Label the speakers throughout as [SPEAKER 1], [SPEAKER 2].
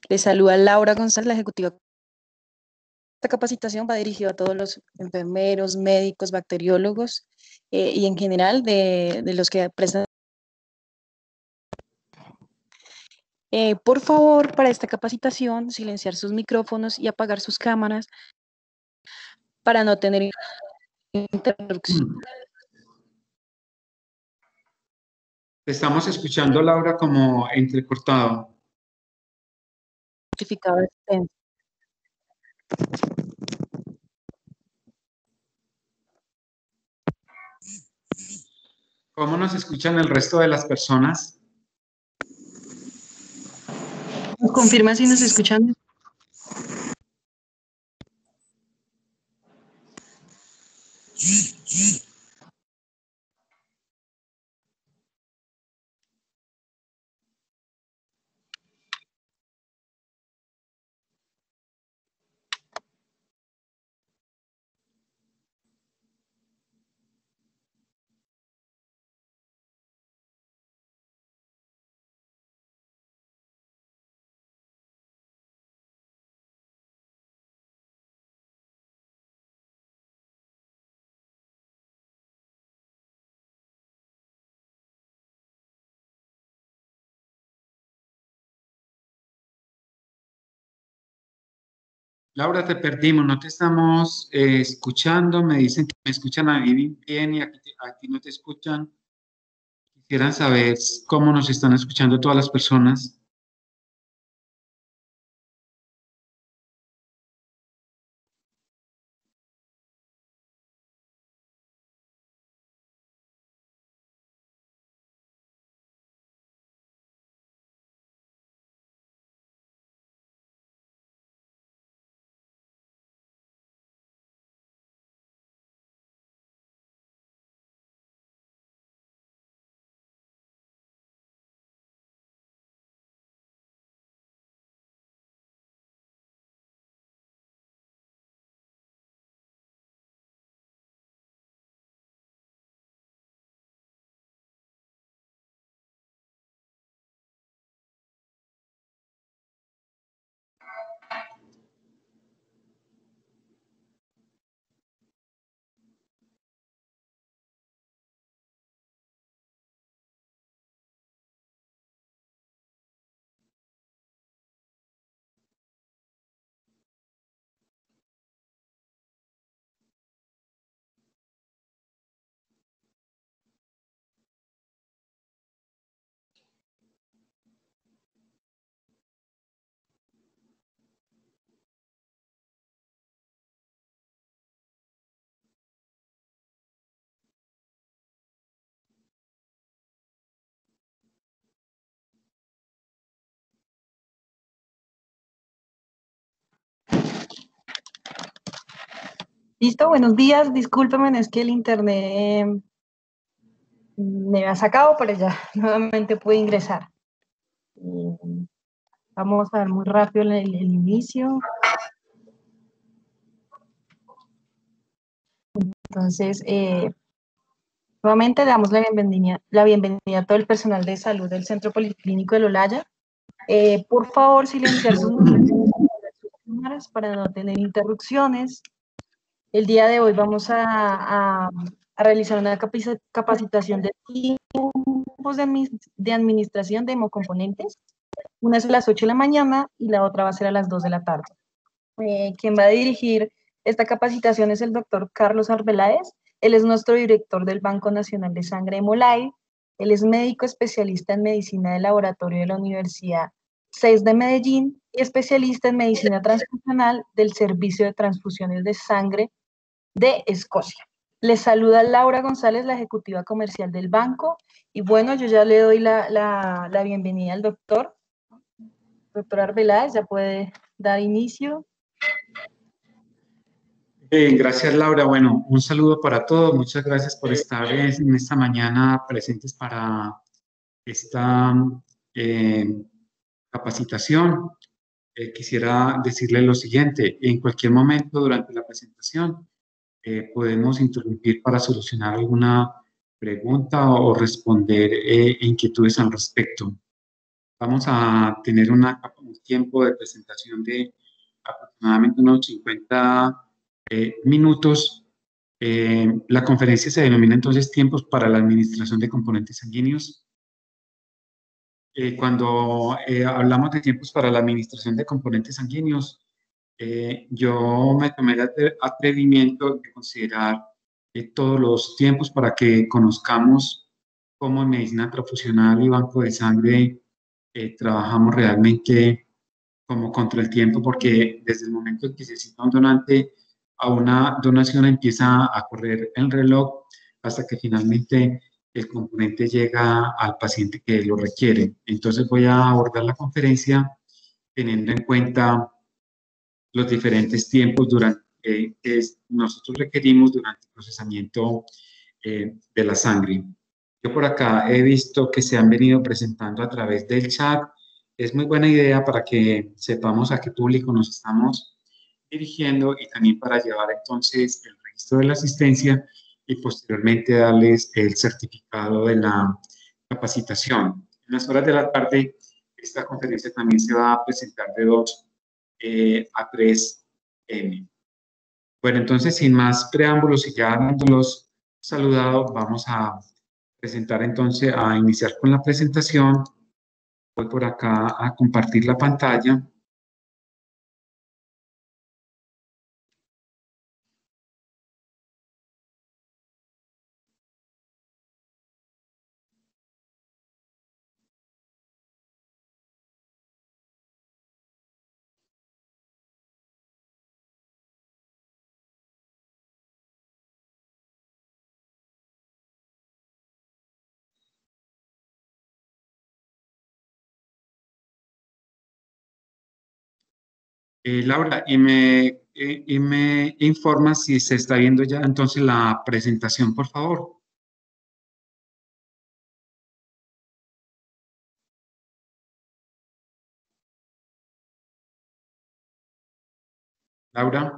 [SPEAKER 1] Les saluda Laura González, la ejecutiva. Esta capacitación va dirigida a todos los enfermeros, médicos, bacteriólogos y en general de los que prestan. Por favor, para esta capacitación, silenciar sus micrófonos y apagar sus cámaras para no tener interrupción.
[SPEAKER 2] Estamos escuchando, Laura, como entrecortado.
[SPEAKER 1] Certificado de asistencia.
[SPEAKER 2] ¿Cómo nos escuchan el resto de las personas?
[SPEAKER 1] ¿Nos confirma si nos escuchan?
[SPEAKER 2] Laura, te perdimos, no te estamos escuchando. Me dicen que me escuchan a mí bien y a ti no te escuchan. Quisieran saber cómo nos están escuchando todas las personas.
[SPEAKER 1] Listo, buenos días. Discúlpenme, es que el internet me ha sacado, pero ya nuevamente pude ingresar. Vamos a ver muy rápido el inicio. Entonces, nuevamente damos la bienvenida a todo el personal de salud del Centro Policlínico del Olaya. Por favor, silenciar sus cámaras para no tener interrupciones. El día de hoy vamos a realizar una capacitación de tipos de administración de hemocomponentes. Una es a las 8 de la mañana y la otra va a ser a las 2 de la tarde. Quien va a dirigir esta capacitación es el doctor Carlos Arbeláez. Él es nuestro director del Banco Nacional de Sangre Hemolife. Él es médico especialista en medicina de laboratorio de la Universidad 6 de Medellín y especialista en medicina transfusional del Servicio de Transfusiones de Sangre de Escocia. Les saluda Laura González, la ejecutiva comercial del banco. Y bueno, yo ya le doy la bienvenida al doctor. Doctor Arbeláez, ya puede dar inicio.
[SPEAKER 2] Gracias, Laura. Bueno, un saludo para todos. Muchas gracias por estar en esta mañana presentes para esta capacitación. Quisiera decirle lo siguiente: en cualquier momento durante la presentación podemos interrumpir para solucionar alguna pregunta o responder inquietudes al respecto. Vamos a tener un tiempo de presentación de aproximadamente unos 50 minutos. La conferencia se denomina entonces Tiempos para la Administración de Componentes Sanguíneos. Cuando hablamos de tiempos para la administración de componentes sanguíneos, yo me tomé el atrevimiento de considerar todos los tiempos para que conozcamos cómo en medicina transfusional y banco de sangre trabajamos realmente como contra el tiempo, porque desde el momento en que se cita un donante a una donación empieza a correr el reloj hasta que finalmente el componente llega al paciente que lo requiere. Entonces voy a abordar la conferencia teniendo en cuenta los diferentes tiempos que nosotros requerimos durante el procesamiento de la sangre. Yo por acá he visto que se han venido presentando a través del chat. Es muy buena idea para que sepamos a qué público nos estamos dirigiendo y también para llevar entonces el registro de la asistencia y posteriormente darles el certificado de la capacitación. En las horas de la tarde, esta conferencia también se va a presentar de 2 a 3 M. Bueno, entonces, sin más preámbulos y ya dándolos saludado, vamos a presentar entonces, a iniciar con la presentación. Voy por acá a compartir la pantalla. Laura, y me informa si se está viendo ya entonces la presentación, por favor. Laura.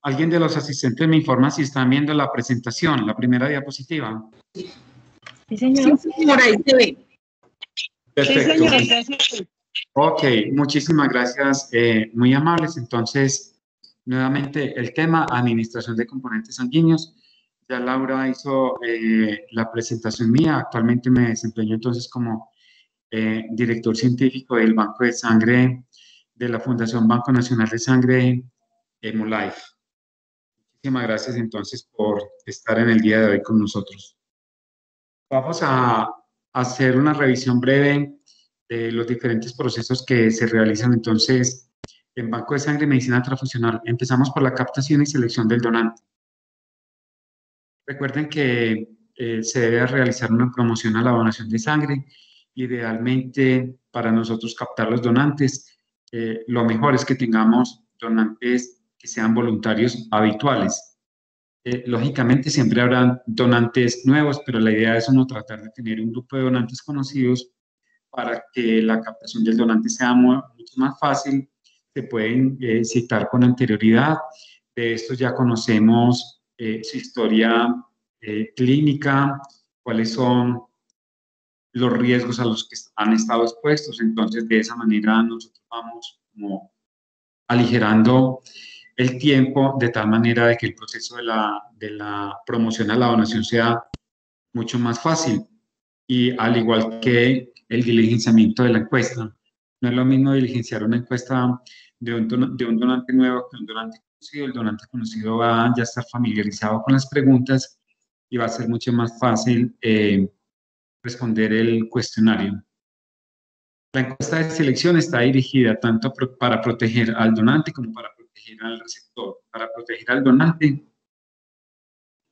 [SPEAKER 2] ¿Alguien de los asistentes me informa si están viendo la presentación, la primera diapositiva?
[SPEAKER 1] Sí, señor.
[SPEAKER 3] Sí, señora, ahí se ve.
[SPEAKER 2] Perfecto.
[SPEAKER 3] Sí, señora, gracias.
[SPEAKER 2] Ok, muchísimas gracias, muy amables. Entonces, nuevamente el tema, administración de componentes sanguíneos. Ya Laura hizo la presentación mía. Actualmente me desempeño entonces como director científico del Banco de Sangre de la Fundación Banco Nacional de Sangre, Hemolife. Muchísimas gracias entonces por estar en el día de hoy con nosotros. Vamos a hacer una revisión breve de los diferentes procesos que se realizan entonces en Banco de Sangre y Medicina Transfusional. Empezamos por la captación y selección del donante. Recuerden que se debe realizar una promoción a la donación de sangre. Idealmente, para nosotros captar los donantes, lo mejor es que tengamos donantes que sean voluntarios habituales. Lógicamente siempre habrán donantes nuevos, pero la idea es uno tratar de tener un grupo de donantes conocidos para que la captación del donante sea mucho más fácil. Se pueden citar con anterioridad. De esto ya conocemos su historia clínica, cuáles son los riesgos a los que han estado expuestos. Entonces, de esa manera nosotros vamos como aligerando el tiempo de tal manera de que el proceso de la promoción a la donación sea mucho más fácil. Y al igual que el diligenciamiento de la encuesta. No es lo mismo diligenciar una encuesta de un donante nuevo que un donante conocido. El donante conocido va a ya estar familiarizado con las preguntas y va a ser mucho más fácil responder el cuestionario. La encuesta de selección está dirigida tanto para proteger al donante como para proteger al receptor. Para proteger al donante,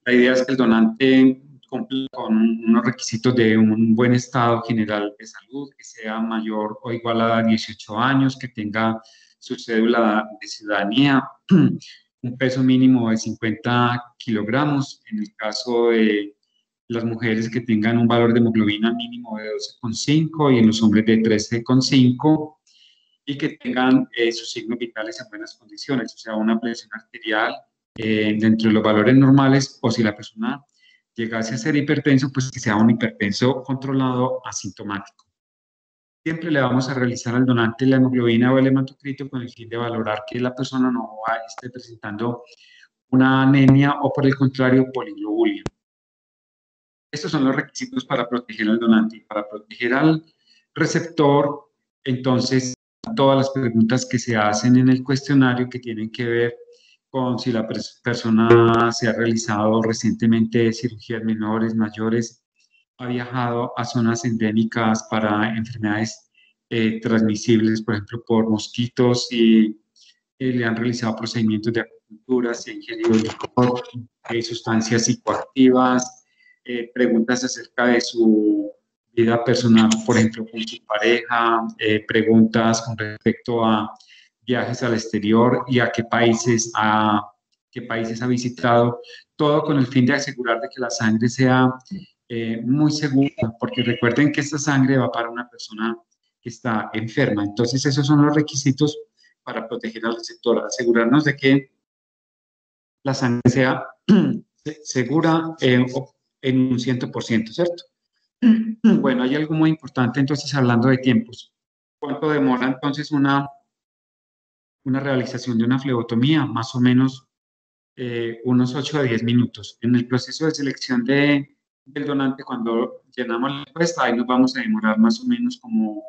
[SPEAKER 2] la idea es que el donante cumpla con unos requisitos de un buen estado general de salud, que sea mayor o igual a 18 años, que tenga su cédula de ciudadanía, un peso mínimo de 50 kilogramos. En el caso de las mujeres que tengan un valor de hemoglobina mínimo de 12,5 y en los hombres de 13,5 y que tengan sus signos vitales en buenas condiciones, o sea, una presión arterial dentro de los valores normales, o si la persona llegase a ser hipertenso, pues que sea un hipertenso controlado asintomático. Siempre le vamos a realizar al donante la hemoglobina o el hematocrito con el fin de valorar que la persona no esté presentando una anemia o por el contrario poliglobulia. Estos son los requisitos para proteger al donante y para proteger al receptor. Entonces, todas las preguntas que se hacen en el cuestionario que tienen que ver con si la persona se ha realizado recientemente cirugías menores, mayores, ha viajado a zonas endémicas para enfermedades transmisibles, por ejemplo, por mosquitos, y le han realizado procedimientos de acupuntura, si ha ingerido licor, sustancias psicoactivas, preguntas acerca de su vida personal, por ejemplo, con su pareja, preguntas con respecto a viajes al exterior y a qué países ha visitado, todo con el fin de asegurar de que la sangre sea muy segura, porque recuerden que esta sangre va para una persona que está enferma. Entonces, esos son los requisitos para proteger al receptor, asegurarnos de que la sangre sea segura en un 100%, ¿cierto? Bueno, hay algo muy importante entonces hablando de tiempos. ¿Cuánto demora entonces una realización de una flebotomía? Más o menos unos 8 a 10 minutos. En el proceso de selección del donante, cuando llenamos la encuesta, ahí nos vamos a demorar más o menos como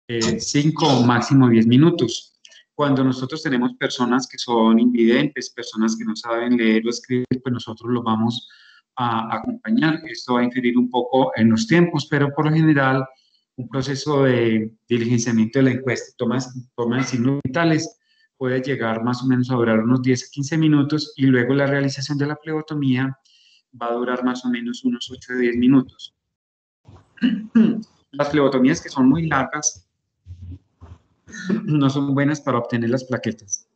[SPEAKER 2] 5 o máximo 10 minutos. Cuando nosotros tenemos personas que son invidentes, personas que no saben leer o escribir, pues nosotros los vamos a acompañar. Esto va a inferir un poco en los tiempos, pero por lo general un proceso de diligenciamiento de la encuesta, toma de signos vitales, puede llegar más o menos a durar unos 10 a 15 minutos y luego la realización de la flebotomía va a durar más o menos unos 8 a 10 minutos. Las flebotomías que son muy largas no son buenas para obtener las plaquetas,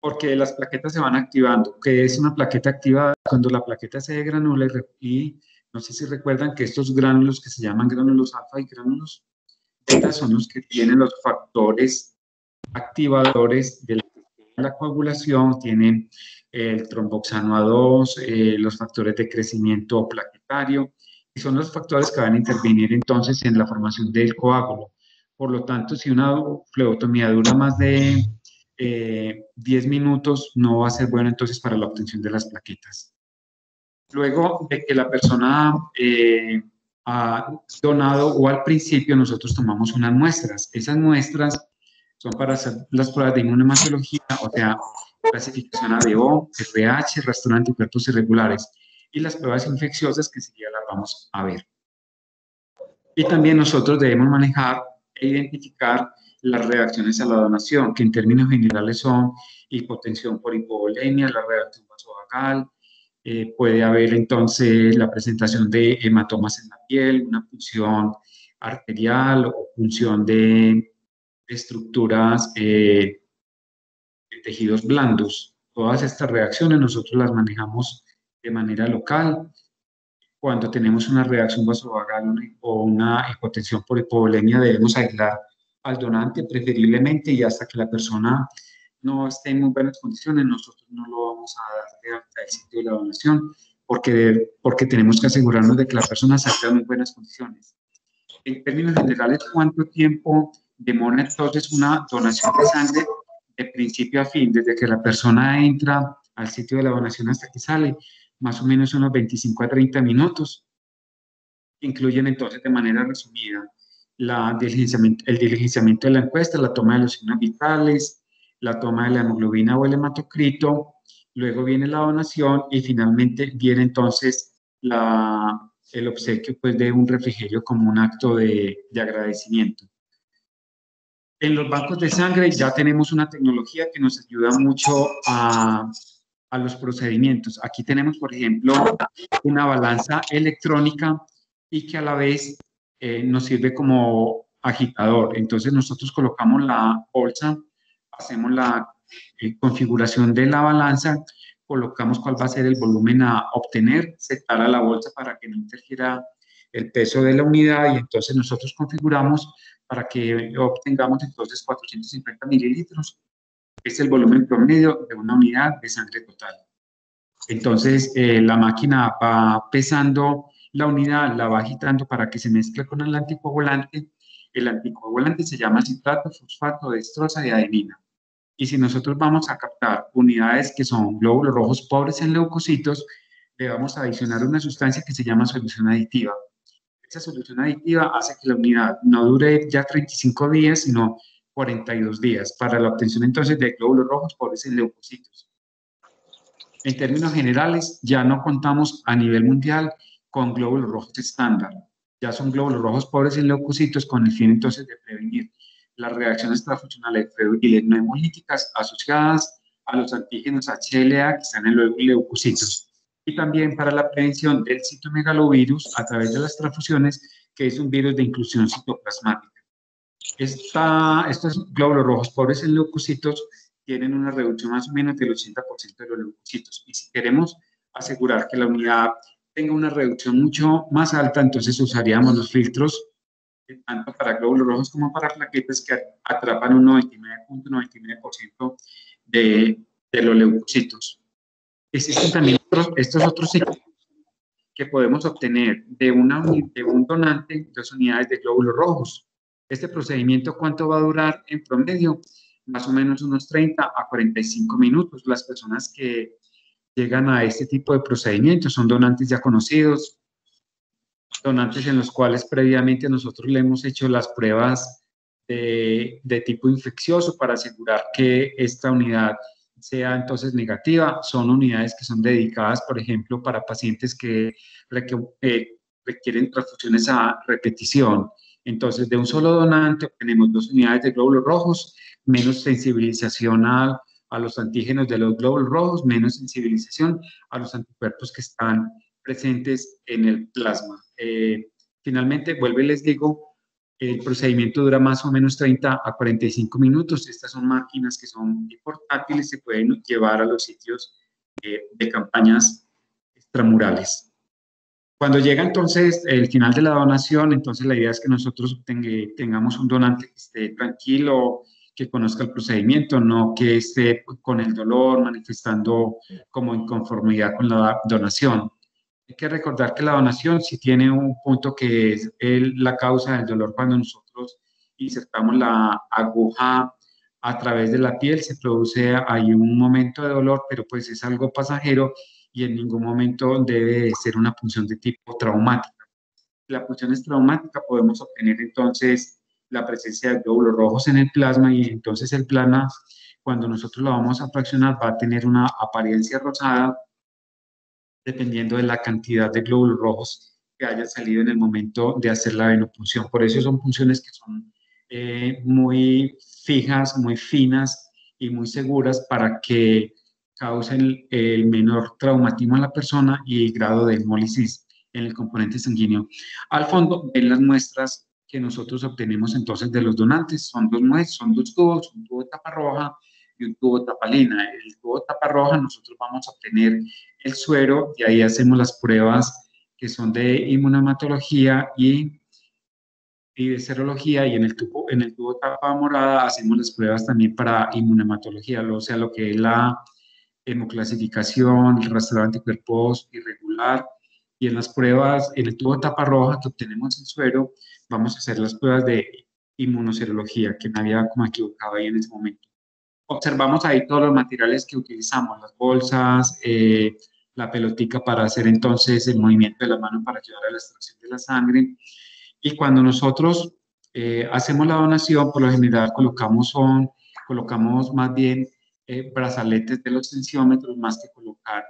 [SPEAKER 2] porque las plaquetas se van activando. ¿Qué es una plaqueta activada? Cuando la plaqueta se degranula y no sé si recuerdan que estos gránulos que se llaman gránulos alfa y gránulos beta son los que tienen los factores activadores de la coagulación, tienen el tromboxano A2, los factores de crecimiento plaquetario, y son los factores que van a intervenir entonces en la formación del coágulo. Por lo tanto, si una flebotomía dura más de 10 minutos, no va a ser bueno entonces para la obtención de las plaquetas. Luego de que la persona ha donado o al principio nosotros tomamos unas muestras. Esas muestras son para hacer las pruebas de inmunohematología, o sea, clasificación ABO, RH, rastro de anticuerpos irregulares, y las pruebas infecciosas que enseguida las vamos a ver. Y también nosotros debemos manejar e identificar las reacciones a la donación, que en términos generales son hipotensión por hipovolemia, la reacción vasovagal, puede haber entonces la presentación de hematomas en la piel, una punción arterial o punción de estructuras de tejidos blandos. Todas estas reacciones nosotros las manejamos de manera local. Cuando tenemos una reacción vasovagal o una hipotensión por hipovolemia, debemos aislar al donante preferiblemente, y hasta que la persona no esté en muy buenas condiciones, nosotros no lo vamos a dar de alta del sitio de la donación, porque tenemos que asegurarnos de que la persona salga en muy buenas condiciones. En términos generales, ¿cuánto tiempo demora entonces una donación de sangre de principio a fin, desde que la persona entra al sitio de la donación hasta que sale? Más o menos unos 25 a 30 minutos. Incluyen entonces, de manera resumida, el diligenciamiento de la encuesta, la toma de los signos vitales, la toma de la hemoglobina o el hematocrito, luego viene la donación y finalmente viene entonces el obsequio, pues, de un refrigerio como un acto de agradecimiento. En los bancos de sangre ya tenemos una tecnología que nos ayuda mucho a los procedimientos. Aquí tenemos, por ejemplo, una balanza electrónica y que a la vez nos sirve como agitador. Entonces nosotros colocamos la bolsa, hacemos la configuración de la balanza colocamos cuál va a ser el volumen a obtener, separa la bolsa para que no interfiera el peso de la unidad y entonces nosotros configuramos para que obtengamos entonces 450 mililitros. Es el volumen promedio de una unidad de sangre total. Entonces, la máquina va pesando la unidad, la va agitando para que se mezcle con el anticoagulante. El anticoagulante se llama citrato, fosfato, dextrosa y adenina. Y si nosotros vamos a captar unidades que son glóbulos rojos pobres en leucocitos, le vamos a adicionar una sustancia que se llama solución aditiva. Esa solución aditiva hace que la unidad no dure ya 35 días, sino 42 días, para la obtención entonces de glóbulos rojos pobres en leucocitos. En términos generales, ya no contamos a nivel mundial con glóbulos rojos estándar. Ya son glóbulos rojos pobres en leucocitos con el fin entonces de prevenir las reacciones transfusionales febriles no hemolíticas asociadas a los antígenos HLA que están en los leucocitos. Y también para la prevención del citomegalovirus a través de las transfusiones, que es un virus de inclusión citoplasmática. Estos glóbulos rojos pobres en leucocitos tienen una reducción más o menos del 80% de los leucocitos. Y si queremos asegurar que la unidad tenga una reducción mucho más alta, entonces usaríamos los filtros tanto para glóbulos rojos como para plaquetas que atrapan un 99.99% de los leucocitos. Existen también estos otros ciclos que podemos obtener de un donante 2 unidades de glóbulos rojos. Este procedimiento, ¿cuánto va a durar en promedio? Más o menos unos 30 a 45 minutos. Las personas que llegan a este tipo de procedimientos son donantes ya conocidos, donantes en los cuales previamente nosotros le hemos hecho las pruebas de tipo infeccioso para asegurar que esta unidad sea entonces negativa. Son unidades que son dedicadas, por ejemplo, para pacientes que requieren transfusiones a repetición. Entonces, de un solo donante obtenemos 2 unidades de glóbulos rojos, menos sensibilización a los antígenos de los glóbulos rojos, menos sensibilización a los anticuerpos que están presentes en el plasma. Finalmente, vuelvo y les digo, el procedimiento dura más o menos 30 a 45 minutos. Estas son máquinas que son portátiles, se pueden llevar a los sitios de campañas extramurales. Cuando llega entonces el final de la donación, entonces la idea es que nosotros tengamos un donante que esté tranquilo, que conozca el procedimiento, no que esté con el dolor, manifestando como inconformidad con la donación. Hay que recordar que la donación sí tiene un punto que es la causa del dolor. Cuando nosotros insertamos la aguja a través de la piel, se produce ahí un momento de dolor, pero pues es algo pasajero y en ningún momento debe ser una punción de tipo traumática. La punción es traumática, podemos obtener entonces la presencia de glóbulos rojos en el plasma y entonces el plasma, cuando nosotros lo vamos a fraccionar, va a tener una apariencia rosada dependiendo de la cantidad de glóbulos rojos que haya salido en el momento de hacer la venopunción. Por eso son punciones que son muy fijas, muy finas y muy seguras para que causen el menor traumatismo a la persona y el grado de hemólisis en el componente sanguíneo. Al fondo ven las muestras que nosotros obtenemos entonces de los donantes. Son dos muestras, son dos tubos, un tubo de tapa roja y un tubo de tapa lila. El tubo de tapa roja nosotros vamos a obtener el suero y ahí hacemos las pruebas que son de inmunohematología y de serología, y en el tubo tapa morada hacemos las pruebas también para inmunohematología, o sea, lo que es la hemoclasificación, el rastreo de anticuerpos irregular, y en las pruebas, en el tubo tapa roja que obtenemos el suero, vamos a hacer las pruebas de inmunoserología, que me había como equivocado ahí en ese momento. Observamos ahí todos los materiales que utilizamos, las bolsas, la pelotica para hacer entonces el movimiento de la mano para ayudar a la extracción de la sangre. Y cuando nosotros hacemos la donación, por lo general colocamos más bien brazaletes de los tensiómetros más que colocar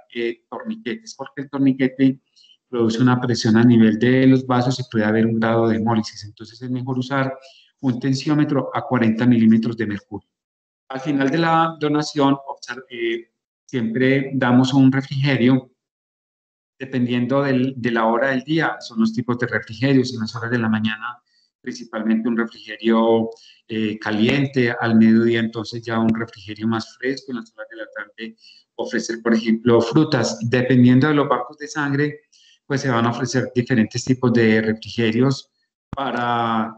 [SPEAKER 2] torniquetes, porque el torniquete produce una presión a nivel de los vasos y puede haber un grado de hemólisis. Entonces es mejor usar un tensiómetro a 40 milímetros de mercurio. Al final de la donación, siempre damos un refrigerio, dependiendo de la hora del día. Son los tipos de refrigerios. En las horas de la mañana principalmente un refrigerio caliente, al mediodía entonces ya un refrigerio más fresco, en las horas de la tarde ofrecer, por ejemplo, frutas. Dependiendo de los bancos de sangre, pues se van a ofrecer diferentes tipos de refrigerios para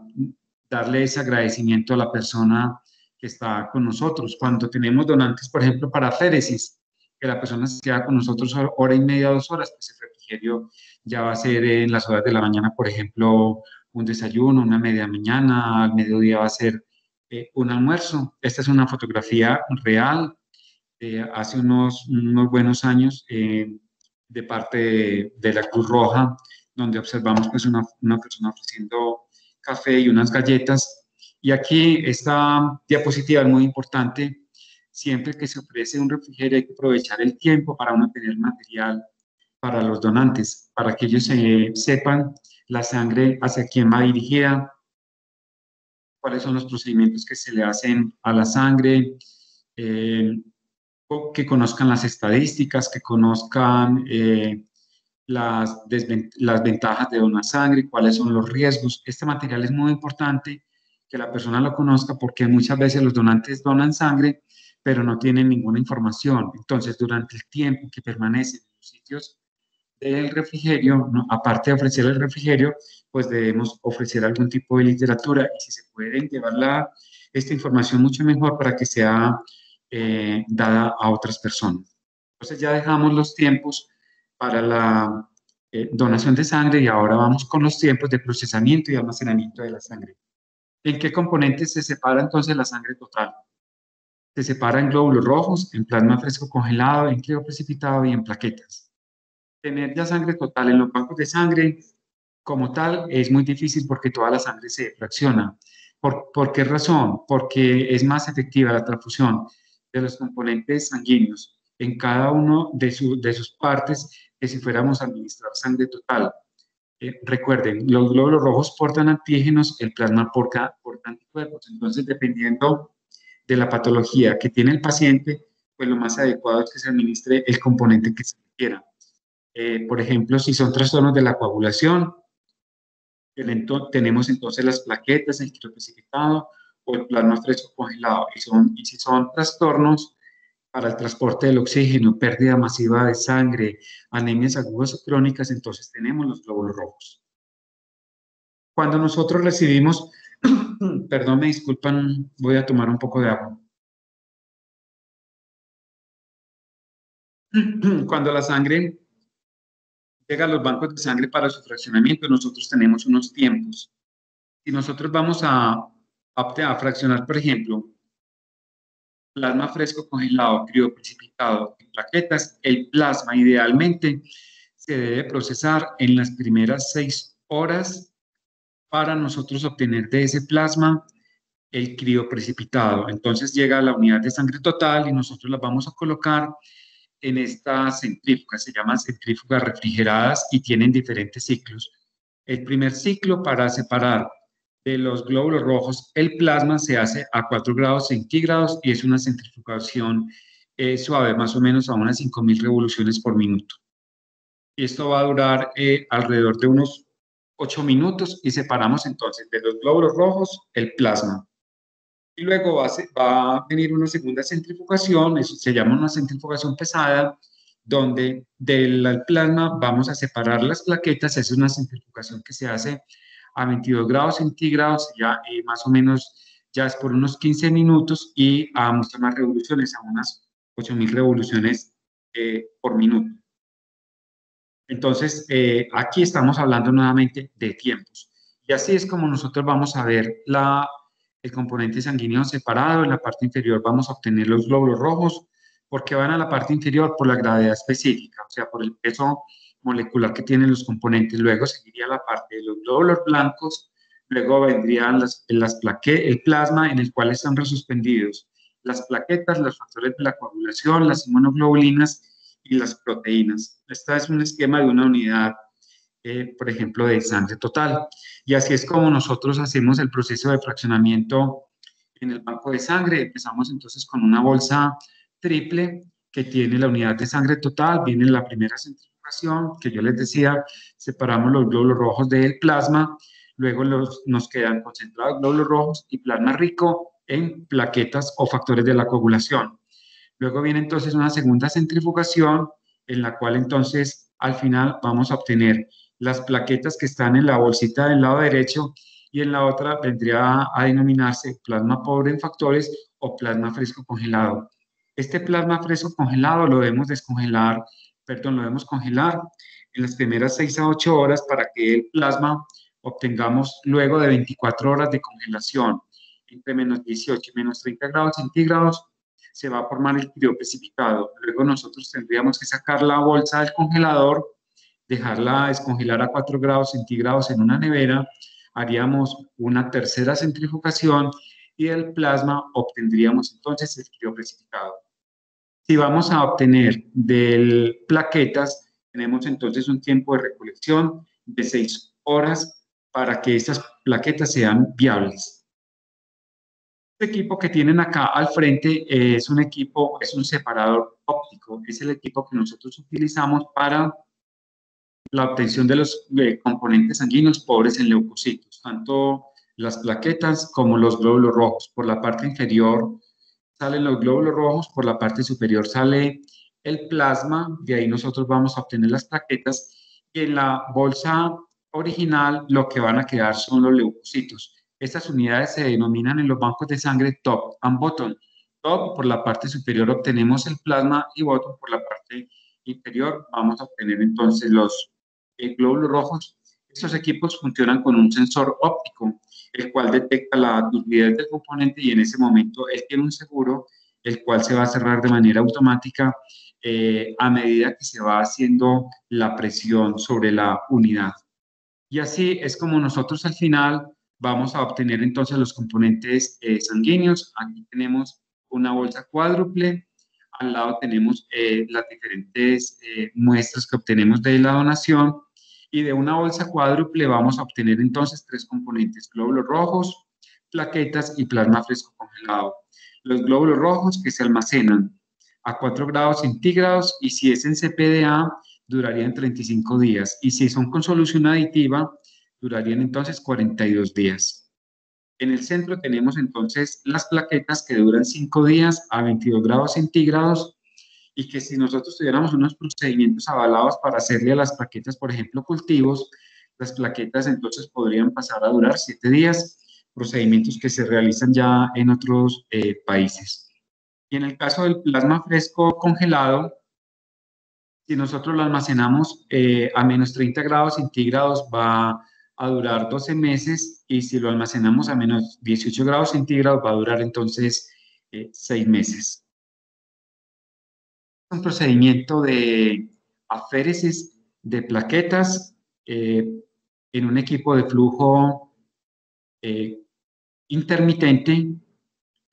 [SPEAKER 2] darle ese agradecimiento a la persona que está con nosotros. Cuando tenemos donantes, por ejemplo, para féresis, que la persona se queda con nosotros hora y media, 2 horas, pues el refrigerio ya va a ser en las horas de la mañana, por ejemplo, un desayuno, una media mañana, al mediodía va a ser un almuerzo. Esta es una fotografía real hace unos buenos años de parte de la Cruz Roja, donde observamos pues una persona ofreciendo café y unas galletas. Y aquí esta diapositiva es muy importante. Siempre que se ofrece un refrigerio hay que aprovechar el tiempo para uno tener material para los donantes, para que ellos sepan la sangre hacia quién va dirigida, cuáles son los procedimientos que se le hacen a la sangre, eh, que conozcan las estadísticas, que conozcan las ventajas de donar sangre, cuáles son los riesgos. Este material es muy importante que la persona lo conozca porque muchas veces los donantes donan sangre, pero no tienen ninguna información. Entonces, durante el tiempo que permanecen en los sitios del refrigerio, ¿no? Aparte de ofrecer el refrigerio, pues debemos ofrecer algún tipo de literatura y si se pueden llevar esta información mucho mejor para que sea dada a otras personas. Entonces ya dejamos los tiempos para la donación de sangre y ahora vamos con los tiempos de procesamiento y almacenamiento de la sangre. ¿En qué componentes se separa entonces la sangre total? Se separa en glóbulos rojos, en plasma fresco congelado, en crioprecipitado y en plaquetas. Tener ya sangre total en los bancos de sangre como tal es muy difícil porque toda la sangre se fracciona. ¿Por qué razón? Porque es más efectiva la transfusión de los componentes sanguíneos en cada uno de sus partes que si fuéramos a administrar sangre total. Recuerden, los glóbulos rojos portan antígenos, el plasma porta anticuerpos. Entonces, dependiendo de la patología que tiene el paciente, pues lo más adecuado es que se administre el componente que se requiera. Por ejemplo, si son trastornos de la coagulación, tenemos entonces las plaquetas, el crioprecipitado o el plasma fresco congelado. Y si son trastornos para el transporte del oxígeno, pérdida masiva de sangre, anemias agudas o crónicas, entonces tenemos los glóbulos rojos. Cuando nosotros recibimos, perdón, me disculpan, voy a tomar un poco de agua. Cuando la sangre llega a los bancos de sangre para su fraccionamiento, nosotros tenemos unos tiempos. Si nosotros vamos a fraccionar, por ejemplo, plasma fresco congelado, crioprecipitado en plaquetas, el plasma idealmente se debe procesar en las primeras 6 horas para nosotros obtener de ese plasma el crioprecipitado. Entonces llega a la unidad de sangre total y nosotros las vamos a colocar en estas centrífugas, se llaman centrífugas refrigeradas y tienen diferentes ciclos. El primer ciclo para separar de los glóbulos rojos el plasma se hace a 4 grados centígrados y es una centrifugación suave, más o menos a unas 5.000 revoluciones por minuto. Y esto va a durar alrededor de unos 8 minutos y separamos entonces de los glóbulos rojos el plasma. Y luego va a venir una segunda centrifugación, eso se llama una centrifugación pesada, donde del plasma vamos a separar las plaquetas. Es una centrifugación que se hace a 22 grados centígrados, ya más o menos ya es por unos 15 minutos y a muchas más revoluciones, a unas 8.000 revoluciones por minuto. Entonces, aquí estamos hablando nuevamente de tiempos. Y así es como nosotros vamos a ver el componente sanguíneo separado. En la parte inferior vamos a obtener los glóbulos rojos, porque van a la parte inferior por la gravedad específica, o sea, por el peso molecular que tienen los componentes. Luego seguiría la parte de los glóbulos blancos, luego vendrían el plasma en el cual están resuspendidos las plaquetas, los factores de la coagulación, las inmunoglobulinas y las proteínas. Este es un esquema de una unidad, por ejemplo, de sangre total. Y así es como nosotros hacemos el proceso de fraccionamiento en el banco de sangre. Empezamos entonces con una bolsa triple que tiene la unidad de sangre total. Viene la primera centrifugación, que yo les decía, separamos los glóbulos rojos del plasma. Luego nos quedan concentrados glóbulos rojos y plasma rico en plaquetas o factores de la coagulación. Luego viene entonces una segunda centrifugación en la cual entonces al final vamos a obtener las plaquetas que están en la bolsita del lado derecho y en la otra vendría a denominarse plasma pobre en factores o plasma fresco congelado. Este plasma fresco congelado lo debemos congelar en las primeras 6 a 8 horas para que el plasma obtengamos luego de 24 horas de congelación entre menos 18 y menos 30 grados centígrados se va a formar el crioprecipitado. Luego nosotros tendríamos que sacar la bolsa del congelador, dejarla descongelar a 4 grados centígrados en una nevera, haríamos una tercera centrifugación y del plasma obtendríamos entonces el crioprecipitado. Si vamos a obtener plaquetas, tenemos entonces un tiempo de recolección de 6 horas para que estas plaquetas sean viables. Este equipo que tienen acá al frente es un separador óptico, es el equipo que nosotros utilizamos para la obtención de los componentes sanguíneos pobres en leucocitos, tanto las plaquetas como los glóbulos rojos. Por la parte inferior salen los glóbulos rojos, por la parte superior sale el plasma, de ahí nosotros vamos a obtener las plaquetas, y en la bolsa original lo que van a quedar son los leucocitos. Estas unidades se denominan en los bancos de sangre top and bottom. Top, por la parte superior obtenemos el plasma y bottom, por la parte inferior vamos a obtener entonces los glóbulos rojos. Estos equipos funcionan con un sensor óptico, el cual detecta la turbidez del componente y en ese momento él tiene un seguro, el cual se va a cerrar de manera automática a medida que se va haciendo la presión sobre la unidad. Y así es como nosotros al final vamos a obtener entonces los componentes sanguíneos. Aquí tenemos una bolsa cuádruple, al lado tenemos las diferentes muestras que obtenemos de la donación, y de una bolsa cuádruple vamos a obtener entonces 3 componentes: glóbulos rojos, plaquetas y plasma fresco congelado. Los glóbulos rojos que se almacenan a 4 grados centígrados y si es en CPDA durarían 35 días y si son con solución aditiva durarían entonces 42 días. En el centro tenemos entonces las plaquetas que duran 5 días a 22 grados centígrados y que si nosotros tuviéramos unos procedimientos avalados para hacerle a las plaquetas, por ejemplo, cultivos, las plaquetas entonces podrían pasar a durar 7 días, procedimientos que se realizan ya en otros países. Y en el caso del plasma fresco congelado, si nosotros lo almacenamos a menos 30 grados centígrados va a durar 12 meses y si lo almacenamos a menos 18 grados centígrados va a durar entonces 6 meses. Un procedimiento de aféresis de plaquetas en un equipo de flujo intermitente,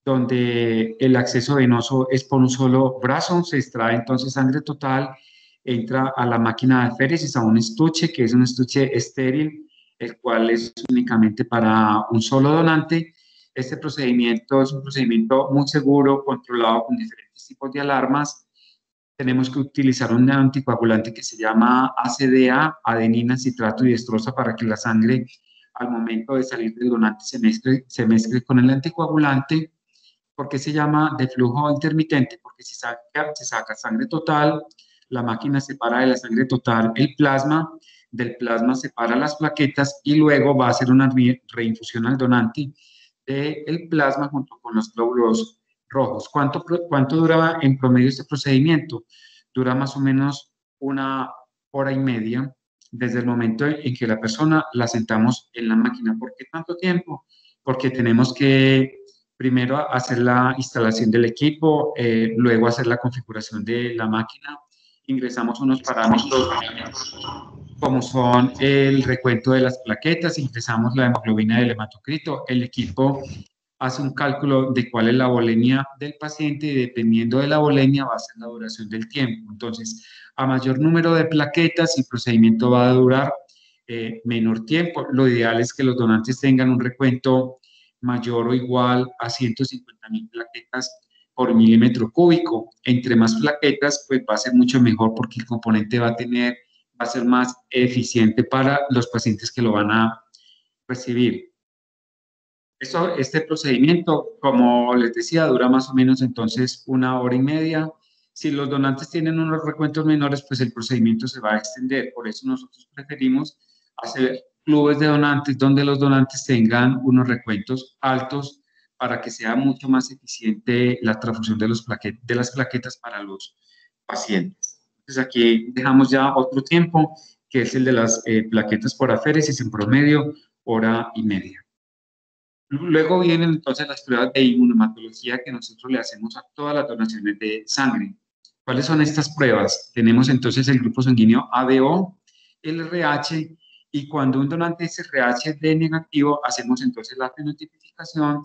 [SPEAKER 2] donde el acceso venoso es por un solo brazo, se extrae entonces sangre total, entra a la máquina de aféresis, a un estuche, que es un estuche estéril, el cual es únicamente para un solo donante. Este procedimiento es un procedimiento muy seguro, controlado con diferentes tipos de alarmas. Tenemos que utilizar un anticoagulante que se llama ACDA, adenina, citrato y destroza, para que la sangre al momento de salir del donante se mezcle con el anticoagulante. ¿Por qué se llama de flujo intermitente? Porque se saca sangre total, la máquina separa de la sangre total el plasma, del plasma separa las plaquetas y luego va a hacer una reinfusión al donante del plasma junto con los glóbulos rojos. ¿Cuánto dura en promedio este procedimiento? Dura más o menos 1 hora y media desde el momento en que la persona la sentamos en la máquina. ¿Por qué tanto tiempo? Porque tenemos que primero hacer la instalación del equipo, luego hacer la configuración de la máquina, ingresamos unos parámetros como son el recuento de las plaquetas, ingresamos la hemoglobina del hematocrito, el equipo hace un cálculo de cuál es la volemia del paciente y dependiendo de la volemia va a ser la duración del tiempo. Entonces, a mayor número de plaquetas, el procedimiento va a durar menor tiempo. Lo ideal es que los donantes tengan un recuento mayor o igual a 150.000 plaquetas por milímetro cúbico. Entre más plaquetas, pues va a ser mucho mejor porque el componente va a ser más eficiente para los pacientes que lo van a recibir. Este procedimiento, como les decía, dura más o menos entonces 1 hora y media. Si los donantes tienen unos recuentos menores, pues el procedimiento se va a extender. Por eso nosotros preferimos hacer clubes de donantes donde los donantes tengan unos recuentos altos para que sea mucho más eficiente la transfusión de las plaquetas para los pacientes. Entonces aquí dejamos ya otro tiempo, que es el de las plaquetas por aféresis, en promedio 1 hora y media. Luego vienen entonces las pruebas de inmunohematología que nosotros le hacemos a todas las donaciones de sangre. ¿Cuáles son estas pruebas? Tenemos entonces el grupo sanguíneo ABO, el RH, y cuando un donante es RH-D negativo, hacemos entonces la fenotipificación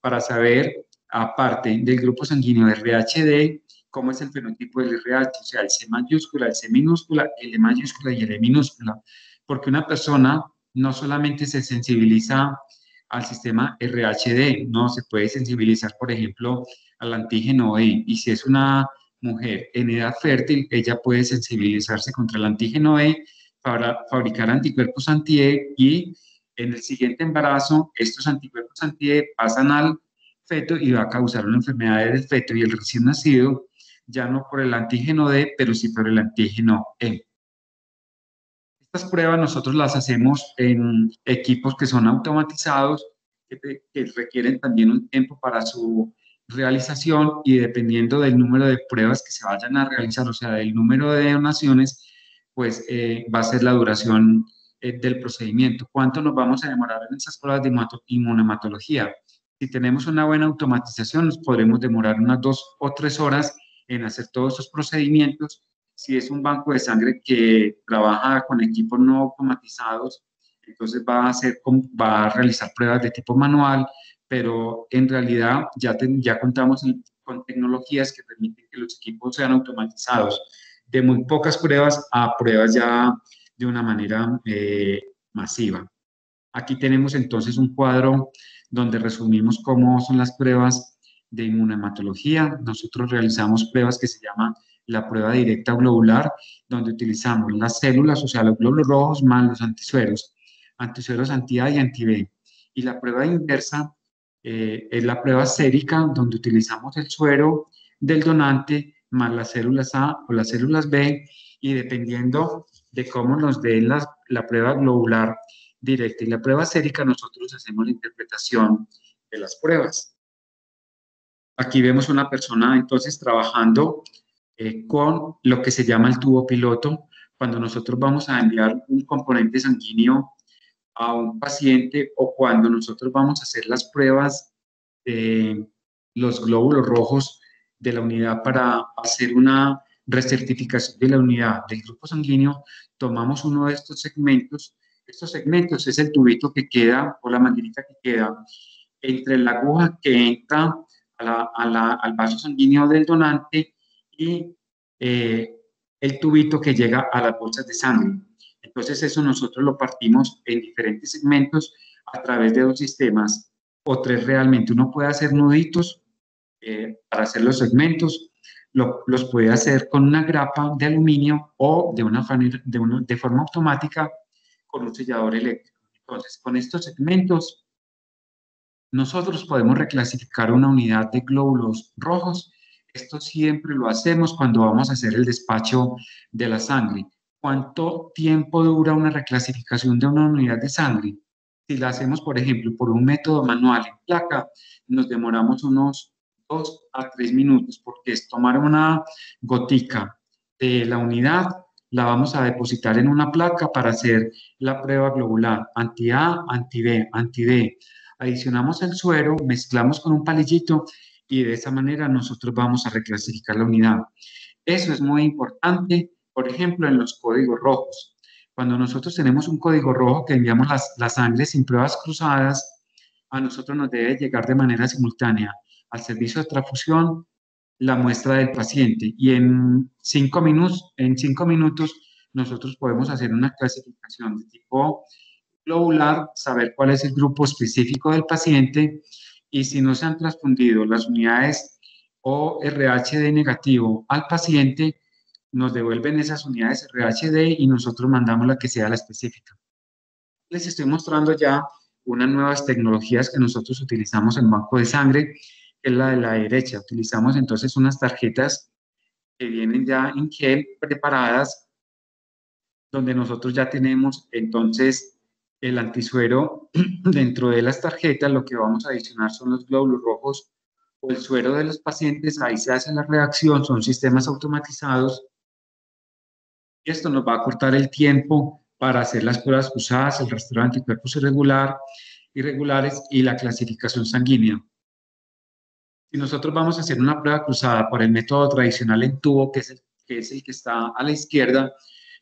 [SPEAKER 2] para saber, aparte del grupo sanguíneo RH-D, cómo es el fenotipo del RH, o sea, el C mayúscula, el C minúscula, el E mayúscula y el E minúscula, porque una persona no solamente se sensibiliza al sistema RHD, no se puede sensibilizar, por ejemplo, al antígeno E, y si es una mujer en edad fértil, ella puede sensibilizarse contra el antígeno E para fabricar anticuerpos anti-E, y en el siguiente embarazo estos anticuerpos anti-E pasan al feto y va a causar una enfermedad del feto y el recién nacido, ya no por el antígeno D, pero sí por el antígeno E. Estas pruebas nosotros las hacemos en equipos que son automatizados, que requieren también un tiempo para su realización, y dependiendo del número de pruebas que se vayan a realizar, o sea, del número de donaciones, pues va a ser la duración del procedimiento. ¿Cuánto nos vamos a demorar en esas pruebas de inmunohematología? Si tenemos una buena automatización, nos podremos demorar unas 2 o 3 horas en hacer todos esos procedimientos. Si es un banco de sangre que trabaja con equipos no automatizados, entonces va a realizar pruebas de tipo manual, pero en realidad ya contamos con tecnologías que permiten que los equipos sean automatizados, de muy pocas pruebas a pruebas ya de una manera masiva. Aquí tenemos entonces un cuadro donde resumimos cómo son las pruebas de inmunohematología. Nosotros realizamos pruebas que se llaman la prueba directa globular, donde utilizamos las células, o sea, los glóbulos rojos más los antisueros anti-A y anti-B. Y la prueba inversa es la prueba sérica, donde utilizamos el suero del donante más las células A o las células B, y dependiendo de cómo nos den la prueba globular directa y la prueba sérica, nosotros hacemos la interpretación de las pruebas. Aquí vemos una persona entonces trabajando con lo que se llama el tubo piloto. Cuando nosotros vamos a enviar un componente sanguíneo a un paciente, o cuando nosotros vamos a hacer las pruebas de los glóbulos rojos de la unidad para hacer una recertificación de la unidad del grupo sanguíneo, tomamos uno de estos segmentos. Estos segmentos es el tubito que queda, o la manguerita que queda entre la aguja que entra al vaso sanguíneo del donante y el tubito que llega a las bolsas de sangre. Entonces eso nosotros lo partimos en diferentes segmentos a través de 2 sistemas o 3 realmente. Uno puede hacer nuditos para hacer los segmentos, los puede hacer con una grapa de aluminio o de forma automática con un sellador eléctrico. Entonces, con estos segmentos nosotros podemos reclasificar una unidad de glóbulos rojos. Esto siempre lo hacemos cuando vamos a hacer el despacho de la sangre. ¿Cuánto tiempo dura una reclasificación de una unidad de sangre? Si la hacemos, por ejemplo, por un método manual en placa, nos demoramos unos 2 a 3 minutos, porque es tomar una gotica de la unidad, la vamos a depositar en una placa para hacer la prueba globular, anti-A, anti-B, anti-D. Adicionamos el suero, mezclamos con un palillito y de esa manera nosotros vamos a reclasificar la unidad. Eso es muy importante, por ejemplo, en los códigos rojos. Cuando nosotros tenemos un código rojo que enviamos la sangre sin pruebas cruzadas, a nosotros nos debe llegar de manera simultánea al servicio de transfusión la muestra del paciente, y en 5 minutos nosotros podemos hacer una clasificación de tipo globular, saber cuál es el grupo específico del paciente, y si no se han transfundido las unidades o RHD negativo al paciente, nos devuelven esas unidades RHD y nosotros mandamos la que sea la específica. Les estoy mostrando ya unas nuevas tecnologías que nosotros utilizamos en banco de sangre, que es la de la derecha. Utilizamos entonces unas tarjetas que vienen ya en gel preparadas, donde nosotros ya tenemos entonces el antisuero dentro de las tarjetas. Lo que vamos a adicionar son los glóbulos rojos o el suero de los pacientes. Ahí se hace la reacción, son sistemas automatizados. Y esto nos va a cortar el tiempo para hacer las pruebas cruzadas, el rastreo de anticuerpos irregulares y la clasificación sanguínea. Si nosotros vamos a hacer una prueba cruzada por el método tradicional en tubo, que es el que está a la izquierda,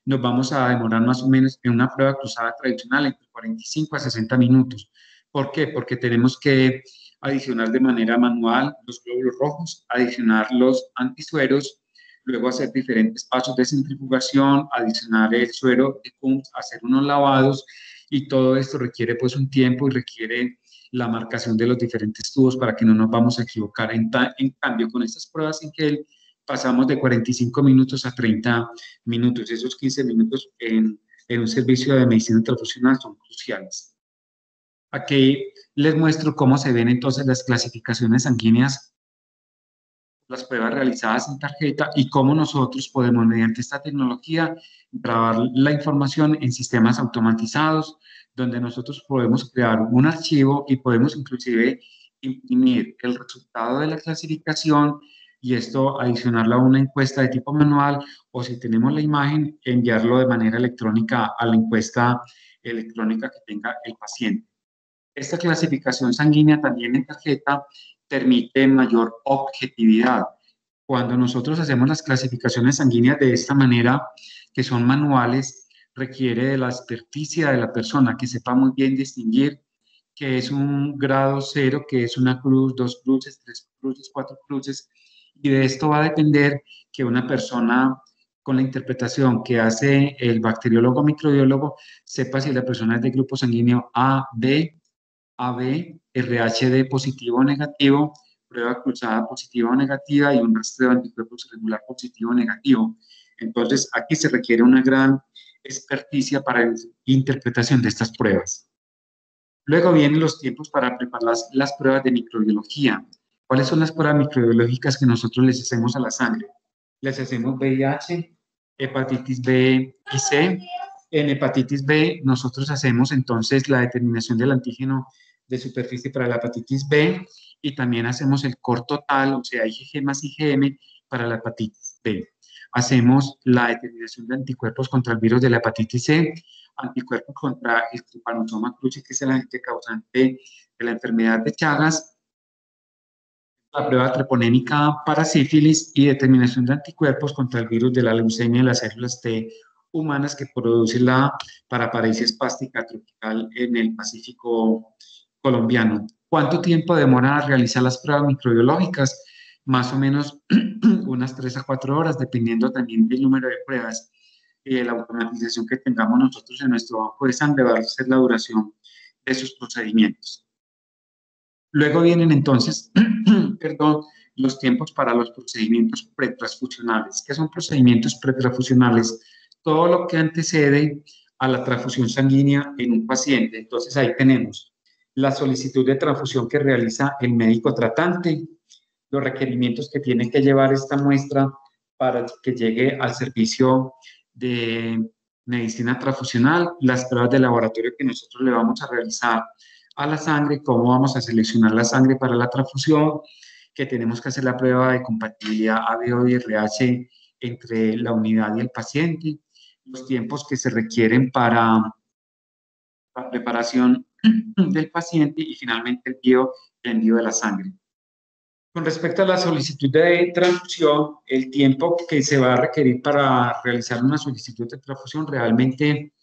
[SPEAKER 2] nos vamos a demorar más o menos en una prueba cruzada tradicional entre 45 a 60 minutos. ¿Por qué? Porque tenemos que adicionar de manera manual los glóbulos rojos, adicionar los antisueros, luego hacer diferentes pasos de centrifugación, adicionar el suero de Coombs, hacer unos lavados, y todo esto requiere pues un tiempo y requiere la marcación de los diferentes tubos para que no nos vamos a equivocar. En cambio, con estas pruebas en que pasamos de 45 minutos a 30 minutos. Esos 15 minutos en un servicio de medicina transfusional son cruciales. Aquí les muestro cómo se ven entonces las clasificaciones sanguíneas, las pruebas realizadas en tarjeta, y cómo nosotros podemos, mediante esta tecnología, grabar la información en sistemas automatizados, donde nosotros podemos crear un archivo y podemos inclusive imprimir el resultado de la clasificación, y esto adicionarlo a una encuesta de tipo manual, o si tenemos la imagen, enviarlo de manera electrónica a la encuesta electrónica que tenga el paciente. Esta clasificación sanguínea también en tarjeta permite mayor objetividad. Cuando nosotros hacemos las clasificaciones sanguíneas de esta manera, que son manuales, requiere de la experticia de la persona, que sepa muy bien distinguir que es un grado 0, que es una cruz, 2 cruces, 3 cruces, 4 cruces, y de esto va a depender que una persona, con la interpretación que hace el bacteriólogo microbiólogo, sepa si la persona es de grupo sanguíneo A, B, AB, RHD positivo o negativo, prueba cruzada positiva o negativa y un rastreo de anticuerpos regular positivo o negativo. Entonces, aquí se requiere una gran experticia para la interpretación de estas pruebas. Luego vienen los tiempos para preparar las pruebas de microbiología. ¿Cuáles son las pruebas microbiológicas que nosotros les hacemos a la sangre? Les hacemos VIH, hepatitis B y C. En hepatitis B nosotros hacemos entonces la determinación del antígeno de superficie para la hepatitis B, y también hacemos el core total, o sea, IgG más IgM para la hepatitis B. Hacemos la determinación de anticuerpos contra el virus de la hepatitis C, anticuerpos contra el Trypanosoma cruzi, que es el agente causante de la enfermedad de Chagas, la prueba treponémica para sífilis y determinación de anticuerpos contra el virus de la leucemia de las células T humanas que produce la paraparesia espástica tropical en el Pacífico colombiano. ¿Cuánto tiempo demora a realizar las pruebas microbiológicas? Más o menos unas 3 a 4 horas, dependiendo también del número de pruebas y de la automatización que tengamos nosotros en nuestro banco de sangre, va a ser la duración de sus procedimientos. Luego vienen entonces, perdón, los tiempos para los procedimientos pretransfusionales. ¿Qué son procedimientos pretransfusionales? Todo lo que antecede a la transfusión sanguínea en un paciente. Entonces ahí tenemos la solicitud de transfusión que realiza el médico tratante, los requerimientos que tiene que llevar esta muestra para que llegue al servicio de medicina transfusional, las pruebas de laboratorio que nosotros le vamos a realizar a la sangre, cómo vamos a seleccionar la sangre para la transfusión, que tenemos que hacer la prueba de compatibilidad ABO y RH entre la unidad y el paciente, los tiempos que se requieren para la preparación del paciente y finalmente el envío de la sangre. Con respecto a la solicitud de transfusión, el tiempo que se va a requerir para realizar una solicitud de transfusión realmente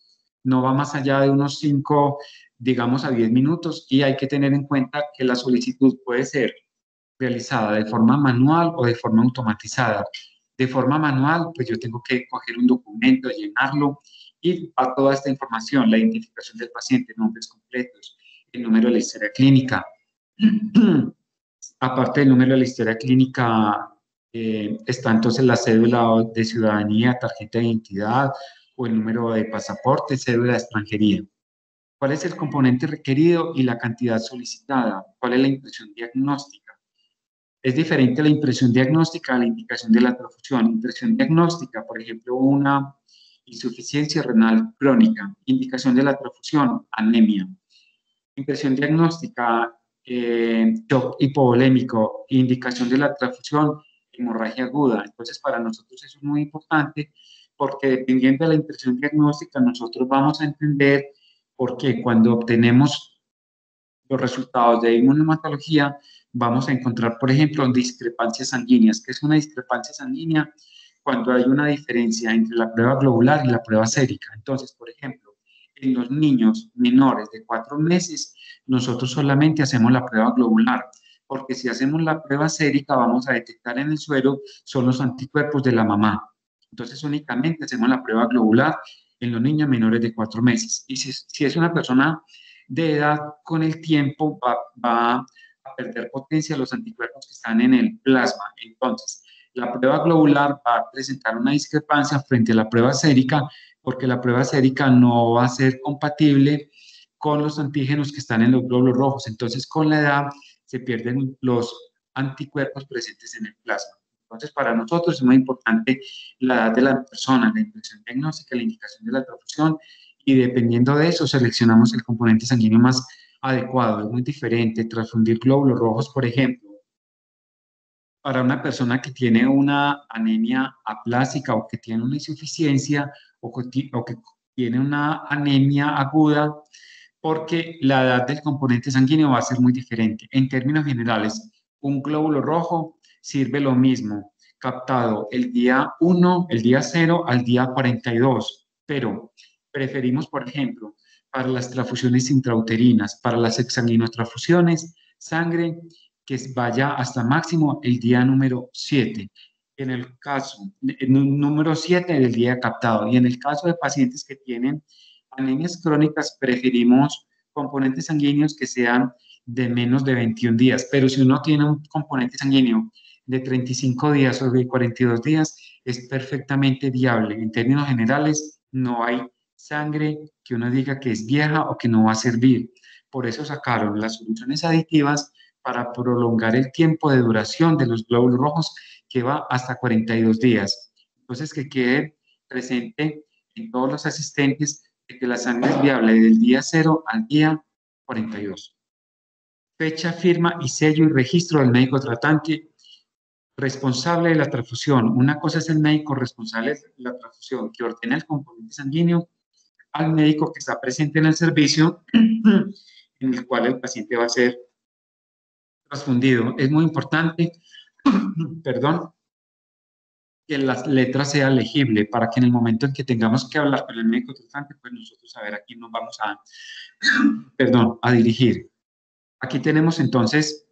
[SPEAKER 2] no va más allá de unos 5, digamos, a 10 minutos, y hay que tener en cuenta que la solicitud puede ser realizada de forma manual o de forma automatizada. De forma manual, pues yo tengo que coger un documento, llenarlo y a toda esta información, la identificación del paciente, nombres completos, el número de la historia clínica. Aparte del número de la historia clínica, está entonces la cédula de ciudadanía, tarjeta de identidad o el número de pasaporte, cédula de extranjería. ¿Cuál es el componente requerido y la cantidad solicitada? ¿Cuál es la impresión diagnóstica? Es diferente la impresión diagnóstica a la indicación de la transfusión. Impresión diagnóstica, por ejemplo, una insuficiencia renal crónica. Indicación de la transfusión, anemia. Impresión diagnóstica, shock hipovolémico. Indicación de la transfusión, hemorragia aguda. Entonces, para nosotros eso es muy importante porque dependiendo de la impresión diagnóstica, nosotros vamos a entender por qué cuando obtenemos los resultados de inmunohematología, vamos a encontrar, por ejemplo, discrepancias sanguíneas. ¿Qué es una discrepancia sanguínea? Cuando hay una diferencia entre la prueba globular y la prueba sérica. Entonces, por ejemplo, en los niños menores de 4 meses, nosotros solamente hacemos la prueba globular, porque si hacemos la prueba sérica, vamos a detectar en el suero son los anticuerpos de la mamá. Entonces, únicamente hacemos la prueba globular en los niños menores de 4 meses. Y si es una persona de edad, con el tiempo va a perder potencia los anticuerpos que están en el plasma. Entonces, la prueba globular va a presentar una discrepancia frente a la prueba sérica, porque la prueba sérica no va a ser compatible con los antígenos que están en los glóbulos rojos. Entonces, con la edad se pierden los anticuerpos presentes en el plasma. Entonces, para nosotros es muy importante la edad de la persona, la impresión diagnóstica, la indicación de la transfusión, y dependiendo de eso seleccionamos el componente sanguíneo más adecuado. Es muy diferente transfundir glóbulos rojos, por ejemplo, para una persona que tiene una anemia aplásica o que tiene una insuficiencia o que tiene una anemia aguda, porque la edad del componente sanguíneo va a ser muy diferente. En términos generales, un glóbulo rojo sirve lo mismo, captado el día 1, el día 0 al día 42, pero preferimos, por ejemplo, para las transfusiones intrauterinas, para las exsanguinotransfusiones, sangre que vaya hasta máximo el día número 7. En el caso, número 7 del día captado. Y en el caso de pacientes que tienen anemias crónicas, preferimos componentes sanguíneos que sean de menos de 21 días. Pero si uno tiene un componente sanguíneo de 35 días o de 42 días, es perfectamente viable. En términos generales, no hay sangre que uno diga que es vieja o que no va a servir. Por eso sacaron las soluciones aditivas para prolongar el tiempo de duración de los glóbulos rojos, que va hasta 42 días. Entonces, que quede presente en todos los asistentes de que la sangre es viable del día 0 al día 42. Fecha, firma y sello y registro del médico tratante responsable de la transfusión. Una cosa es el médico responsable de la transfusión, que ordena el componente sanguíneo al médico que está presente en el servicio en el cual el paciente va a ser transfundido. Es muy importante, perdón, que la letra sea legible para que en el momento en que tengamos que hablar con el médico tratante, pues nosotros saber a quién nos vamos a, a dirigir. Aquí tenemos entonces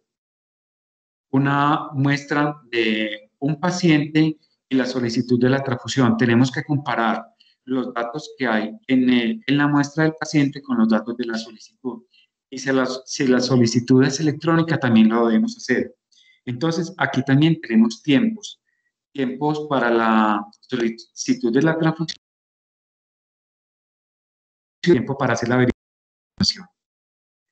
[SPEAKER 2] una muestra de un paciente y la solicitud de la transfusión. Tenemos que comparar los datos que hay en la muestra del paciente con los datos de la solicitud. Y si la solicitud es electrónica, también lo debemos hacer. Entonces, aquí también tenemos tiempos. Tiempos para la solicitud de la transfusión, tiempo para hacer la verificación.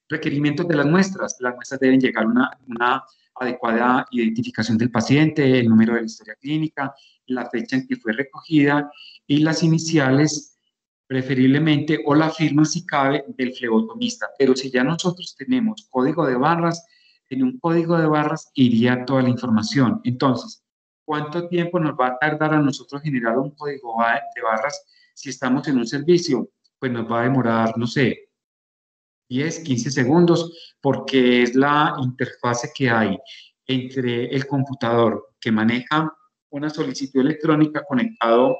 [SPEAKER 2] Requerimientos de las muestras. Las muestras deben llegar a una adecuada identificación del paciente, el número de la historia clínica, la fecha en que fue recogida y las iniciales, preferiblemente, o la firma, si cabe, del flebotomista. Pero si ya nosotros tenemos código de barras, en un código de barras iría toda la información. Entonces, ¿cuánto tiempo nos va a tardar a nosotros generar un código de barras si estamos en un servicio? Pues nos va a demorar, no sé, 10, 15 segundos, porque es la interfase que hay entre el computador que maneja una solicitud electrónica conectado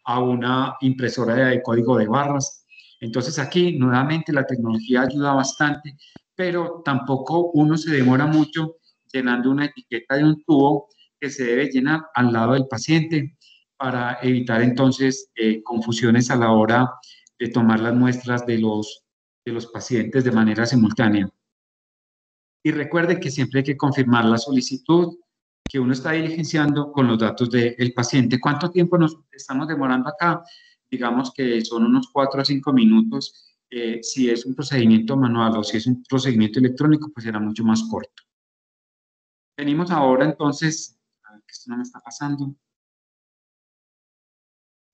[SPEAKER 2] a una impresora de código de barras. Entonces aquí nuevamente la tecnología ayuda bastante, pero tampoco uno se demora mucho llenando una etiqueta de un tubo que se debe llenar al lado del paciente para evitar entonces confusiones a la hora de tomar las muestras de los pacientes de manera simultánea. Y recuerde que siempre hay que confirmar la solicitud que uno está diligenciando con los datos del paciente. ¿Cuánto tiempo nos estamos demorando acá? Digamos que son unos 4 a 5 minutos Si es un procedimiento manual o si es un procedimiento electrónico, pues será mucho más corto. Venimos ahora entonces, a ver que esto no me está pasando,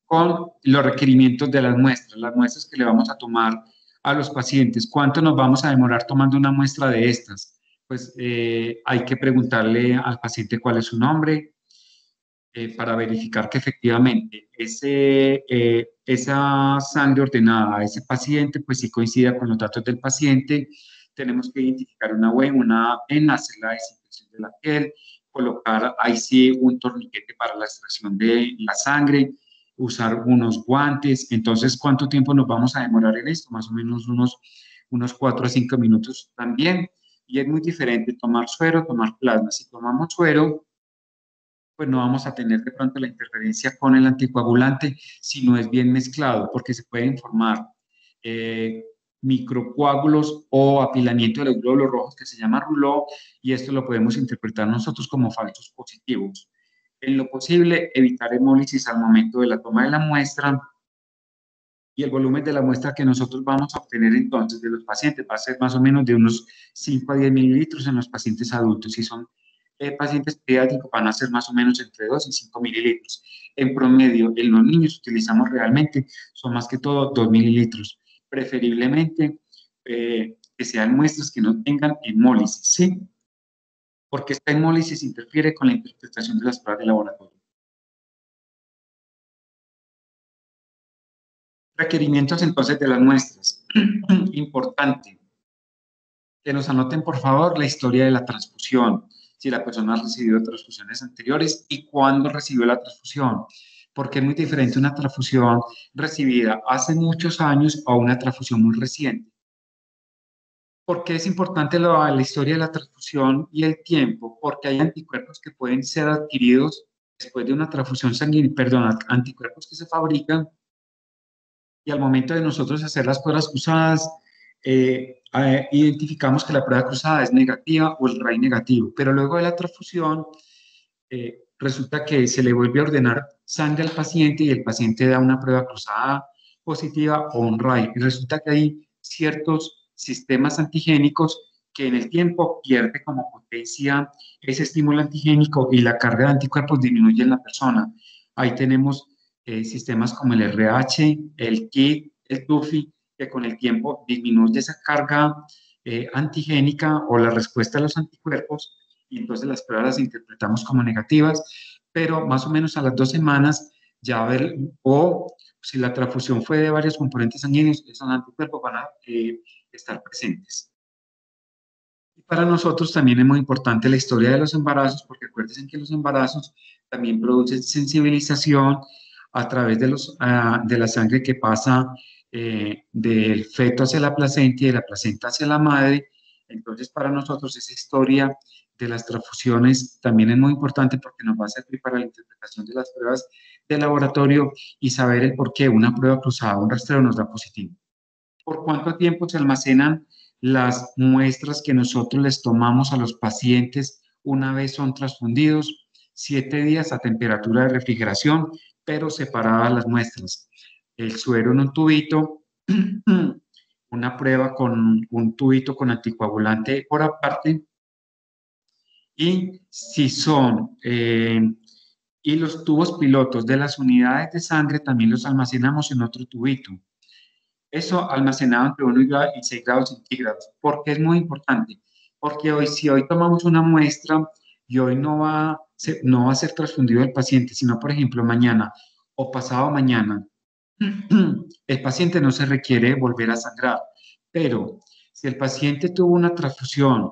[SPEAKER 2] con los requerimientos de las muestras que le vamos a tomar a los pacientes. ¿Cuánto nos vamos a demorar tomando una muestra de estas? Pues hay que preguntarle al paciente cuál es su nombre, para verificar que efectivamente esa sangre ordenada a ese paciente, pues sí coincida con los datos del paciente. Tenemos que identificar una web, una en hacer la desinfección de la piel, colocar ahí sí un torniquete para la extracción de la sangre, usar unos guantes. Entonces, ¿cuánto tiempo nos vamos a demorar en esto? Más o menos unos 4 a 5 minutos también. Y es muy diferente tomar suero, tomar plasma. Si tomamos suero, pues no vamos a tener de pronto la interferencia con el anticoagulante si no es bien mezclado, porque se pueden formar eh, microcoágulos o apilamiento de los glóbulos rojos que se llama rouleau, y esto lo podemos interpretar nosotros como falsos positivos. En lo posible, evitar hemólisis al momento de la toma de la muestra, y el volumen de la muestra que nosotros vamos a obtener entonces de los pacientes va a ser más o menos de unos 5 a 10 mililitros en los pacientes adultos. Si son pacientes pediátricos, van a ser más o menos entre 2 y 5 mililitros. En promedio, en los niños utilizamos realmente, son más que todo 2 mililitros. Preferiblemente que sean muestras que no tengan hemólisis, ¿sí? Porque esta hemólisis interfiere con la interpretación de las pruebas de laboratorio. Requerimientos entonces de las muestras. Importante que nos anoten por favor la historia de la transfusión, si la persona ha recibido transfusiones anteriores y cuándo recibió la transfusión, porque es muy diferente una transfusión recibida hace muchos años a una transfusión muy reciente. ¿Por qué es importante la historia de la transfusión y el tiempo? Porque hay anticuerpos que pueden ser adquiridos después de una transfusión sanguínea, perdón, anticuerpos que se fabrican y al momento de nosotros hacer las pruebas cruzadas, identificamos que la prueba cruzada es negativa o el RAI negativo, pero luego de la transfusión resulta que se le vuelve a ordenar sangre al paciente y el paciente da una prueba cruzada positiva o un RAI. Y resulta que hay ciertos sistemas antigénicos que en el tiempo pierde como potencia ese estímulo antigénico y la carga de anticuerpos disminuye en la persona. Ahí tenemos sistemas como el RH, el KIT, el TUFI, que con el tiempo disminuye esa carga antigénica o la respuesta a los anticuerpos, y entonces las pruebas las interpretamos como negativas, pero más o menos a las 2 semanas ya ver, o si la transfusión fue de varios componentes sanguíneos, esos anticuerpos van a estar presentes. Y para nosotros también es muy importante la historia de los embarazos, porque acuérdense que los embarazos también producen sensibilización a través de la sangre que pasa del feto hacia la placenta y de la placenta hacia la madre. Entonces, para nosotros esa historia de las transfusiones también es muy importante porque nos va a servir para la interpretación de las pruebas de laboratorio y saber el por qué una prueba cruzada, un rastreo nos da positivo. ¿Por cuánto tiempo se almacenan las muestras que nosotros les tomamos a los pacientes una vez son transfundidos? 7 días a temperatura de refrigeración, pero separadas las muestras. El suero en un tubito, una prueba con un tubito con anticoagulante por aparte, y si son, y los tubos pilotos de las unidades de sangre también los almacenamos en otro tubito. Eso almacenado entre 1 y 6 grados centígrados. ¿Por qué es muy importante? Porque hoy, si hoy tomamos una muestra y hoy no va a ser transfundido el paciente, sino, por ejemplo, mañana o pasado mañana, el paciente no se requiere volver a sangrar. Pero si el paciente tuvo una transfusión,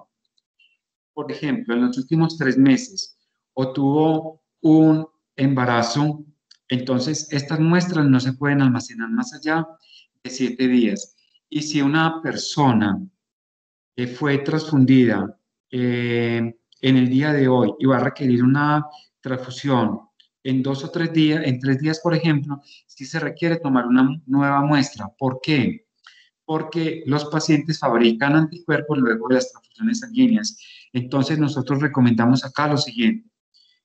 [SPEAKER 2] por ejemplo, en los últimos 3 meses, o tuvo un embarazo, entonces estas muestras no se pueden almacenar más allá de 7 días. Y si una persona fue transfundida en el día de hoy y va a requerir una transfusión en 2 o 3 días, en 3 días, por ejemplo, sí se requiere tomar una nueva muestra. ¿Por qué? Porque los pacientes fabrican anticuerpos luego de las transfusiones sanguíneas. Entonces, nosotros recomendamos acá lo siguiente,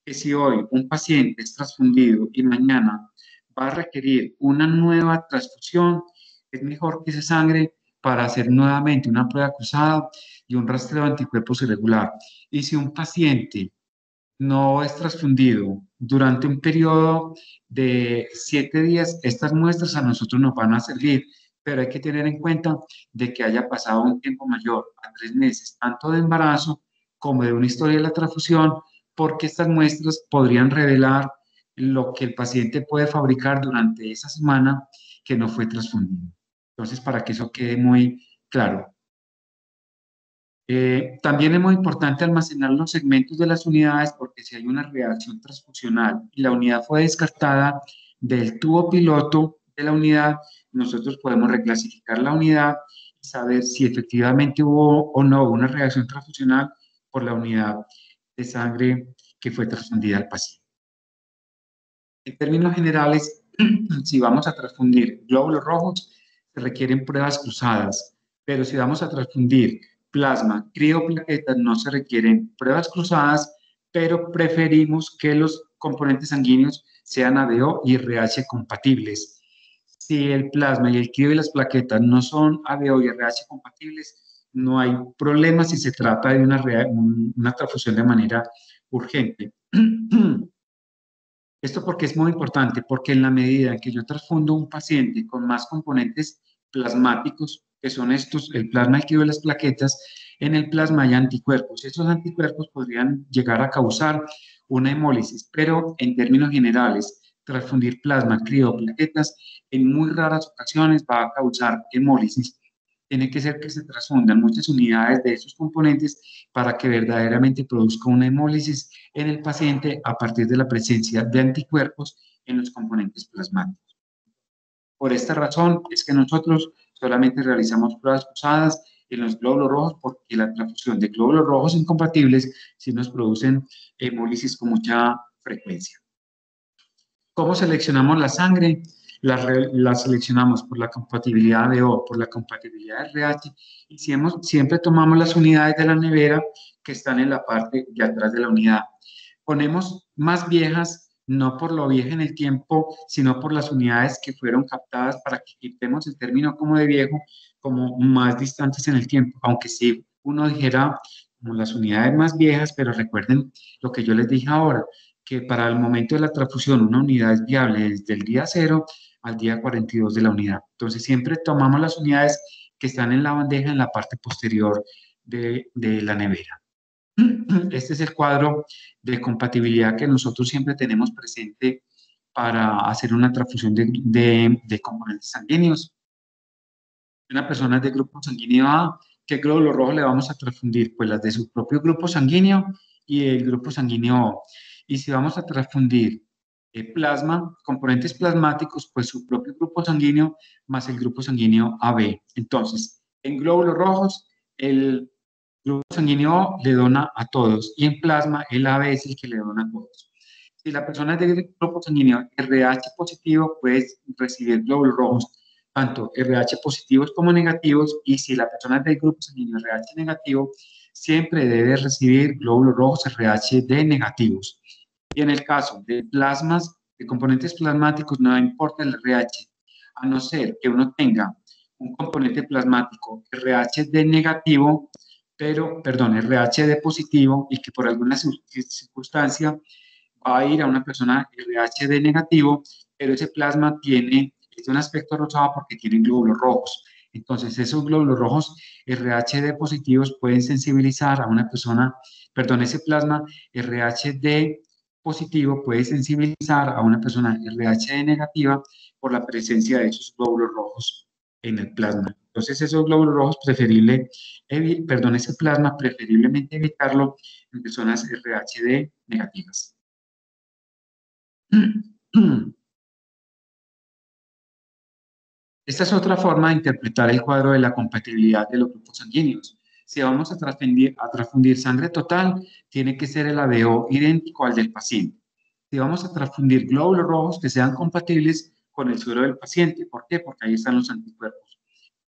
[SPEAKER 2] que si hoy un paciente es transfundido y mañana va a requerir una nueva transfusión, es mejor que esa sangre para hacer nuevamente una prueba cruzada y un rastreo de anticuerpos irregular. Y si un paciente no es transfundido durante un periodo de 7 días, estas muestras a nosotros nos van a servir, pero hay que tener en cuenta de que haya pasado un tiempo mayor a 3 meses, tanto de embarazo como de una historia de la transfusión, porque estas muestras podrían revelar lo que el paciente puede fabricar durante esa semana que no fue transfundido. Entonces, para que eso quede muy claro. También es muy importante almacenar los segmentos de las unidades porque si hay una reacción transfusional y la unidad fue descartada del tubo piloto de la unidad, nosotros podemos reclasificar la unidad y saber si efectivamente hubo o no una reacción transfusional por la unidad de sangre que fue transfundida al paciente. En términos generales, si vamos a transfundir glóbulos rojos, se requieren pruebas cruzadas, pero si vamos a transfundir plasma, crioplaquetas, no se requieren pruebas cruzadas, pero preferimos que los componentes sanguíneos sean ABO y RH compatibles. Si el plasma y el crio y las plaquetas no son ABO y RH compatibles, no hay problema si se trata de una transfusión de manera urgente. Esto porque es muy importante, porque en la medida en que yo transfundo un paciente con más componentes plasmáticos, que son estos, el plasma líquido de las plaquetas, en el plasma hay anticuerpos. Esos anticuerpos podrían llegar a causar una hemólisis, pero en términos generales, transfundir plasma, crioplaquetas, en muy raras ocasiones va a causar hemólisis. Tiene que ser que se transfundan muchas unidades de esos componentes para que verdaderamente produzca una hemólisis en el paciente a partir de la presencia de anticuerpos en los componentes plasmáticos. Por esta razón es que nosotros solamente realizamos pruebas cruzadas en los glóbulos rojos porque la transfusión de glóbulos rojos incompatibles sí nos producen hemólisis con mucha frecuencia. ¿Cómo seleccionamos la sangre? La seleccionamos por la compatibilidad de O, por la compatibilidad de RH y siempre tomamos las unidades de la nevera que están en la parte de atrás de la unidad. Ponemos más viejas, no por lo vieja en el tiempo, sino por las unidades que fueron captadas para que quitemos el término como de viejo, como más distantes en el tiempo, aunque sí uno dijera como las unidades más viejas, pero recuerden lo que yo les dije ahora, que para el momento de la transfusión una unidad es viable desde el día 0 al día 42 de la unidad. Entonces siempre tomamos las unidades que están en la bandeja en la parte posterior de la nevera. Este es el cuadro de compatibilidad que nosotros siempre tenemos presente para hacer una transfusión de componentes sanguíneos. Una persona de grupo sanguíneo A, ¿qué glóbulo rojo le vamos a transfundir? Pues las de su propio grupo sanguíneo y el grupo sanguíneo O. Y si vamos a transfundir plasma, componentes plasmáticos, pues su propio grupo sanguíneo más el grupo sanguíneo AB. Entonces, en glóbulos rojos, el grupo sanguíneo O le dona a todos y en plasma el AB es el que le dona a todos. Si la persona es de grupo sanguíneo RH positivo, puede recibir glóbulos rojos tanto RH positivos como negativos, y si la persona es del grupo sanguíneo RH negativo, siempre debe recibir glóbulos rojos RHD negativos. Y en el caso de plasmas, de componentes plasmáticos, no importa el RH, a no ser que uno tenga un componente plasmático RHD negativo, RHD positivo, y que por alguna circunstancia va a ir a una persona RHD negativo, pero ese plasma tiene un aspecto rosado porque tiene glóbulos rojos. Entonces, esos glóbulos rojos RHD positivos pueden sensibilizar a una persona, ese plasma RHD positivo puede sensibilizar a una persona RHD negativa por la presencia de esos glóbulos rojos en el plasma. Entonces, esos glóbulos rojos ese plasma preferiblemente evitarlo en personas RHD negativas. Esta es otra forma de interpretar el cuadro de la compatibilidad de los grupos sanguíneos. Si vamos a transfundir sangre total, tiene que ser el ABO idéntico al del paciente. Si vamos a transfundir glóbulos rojos que sean compatibles con el suero del paciente. ¿Por qué? Porque ahí están los anticuerpos.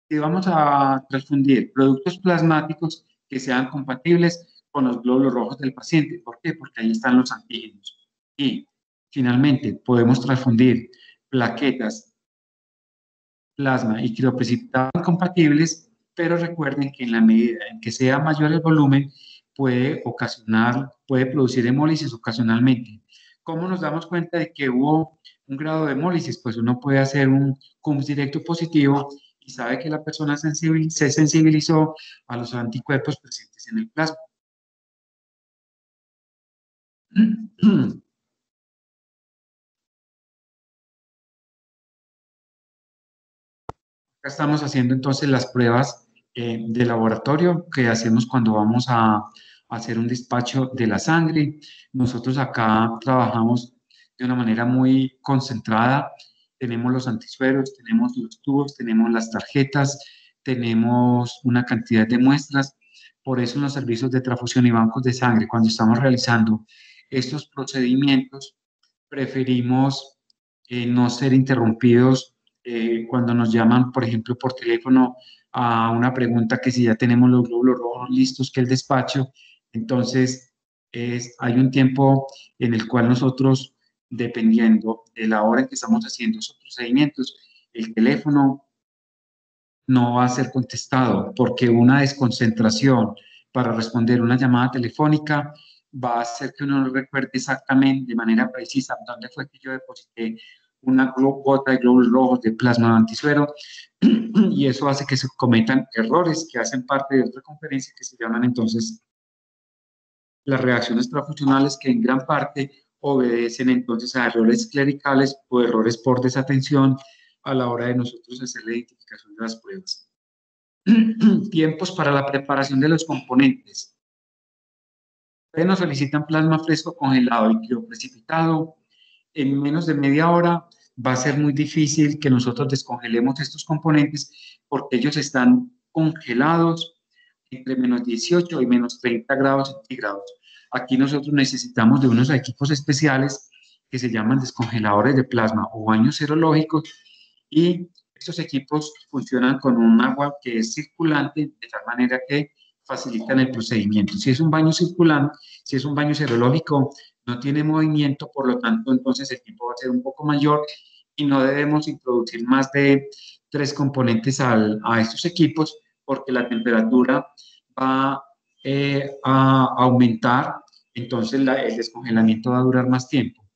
[SPEAKER 2] Si vamos a transfundir productos plasmáticos que sean compatibles con los glóbulos rojos del paciente. ¿Por qué? Porque ahí están los antígenos. Y finalmente podemos transfundir plaquetas plasma y crioprecipitado incompatibles, pero recuerden que en la medida en que sea mayor el volumen, puede producir hemólisis ocasionalmente. ¿Cómo nos damos cuenta de que hubo un grado de hemólisis? Pues uno puede hacer un CUMS directo positivo y sabe que la persona se sensibilizó a los anticuerpos presentes en el plasma. Acá estamos haciendo entonces las pruebas de laboratorio que hacemos cuando vamos a hacer un despacho de la sangre. Nosotros acá trabajamos de una manera muy concentrada. Tenemos los antisueros, tenemos los tubos, tenemos las tarjetas, tenemos una cantidad de muestras. Por eso en los servicios de transfusión y bancos de sangre, cuando estamos realizando estos procedimientos, preferimos no ser interrumpidos cuando nos llaman, por ejemplo, por teléfono a una pregunta que si ya tenemos los glóbulos rojos listos que el despacho. Entonces, hay un tiempo en el cual nosotros, dependiendo de la hora en que estamos haciendo esos procedimientos, el teléfono no va a ser contestado porque una desconcentración para responder una llamada telefónica va a hacer que uno no recuerde exactamente de manera precisa dónde fue que yo deposité una gota de glóbulos rojos de plasma antisuero y eso hace que se cometan errores que hacen parte de otra conferencia que se llaman entonces las reacciones transfusionales, que en gran parte obedecen entonces a errores clericales o errores por desatención a la hora de nosotros hacer la identificación de las pruebas. Tiempos para la preparación de los componentes. Ustedes nos solicitan plasma fresco congelado y crioprecipitado. En menos de media hora va a ser muy difícil que nosotros descongelemos estos componentes porque ellos están congelados entre menos 18 y menos 30 grados centígrados. Aquí nosotros necesitamos de unos equipos especiales que se llaman descongeladores de plasma o baños serológicos, y estos equipos funcionan con un agua que es circulante de tal manera que facilitan el procedimiento. Si es un baño circulante, si es un baño serológico, no tiene movimiento, por lo tanto, entonces el tiempo va a ser un poco mayor y no debemos introducir más de 3 componentes a estos equipos porque la temperatura va a aumentar, entonces el descongelamiento va a durar más tiempo.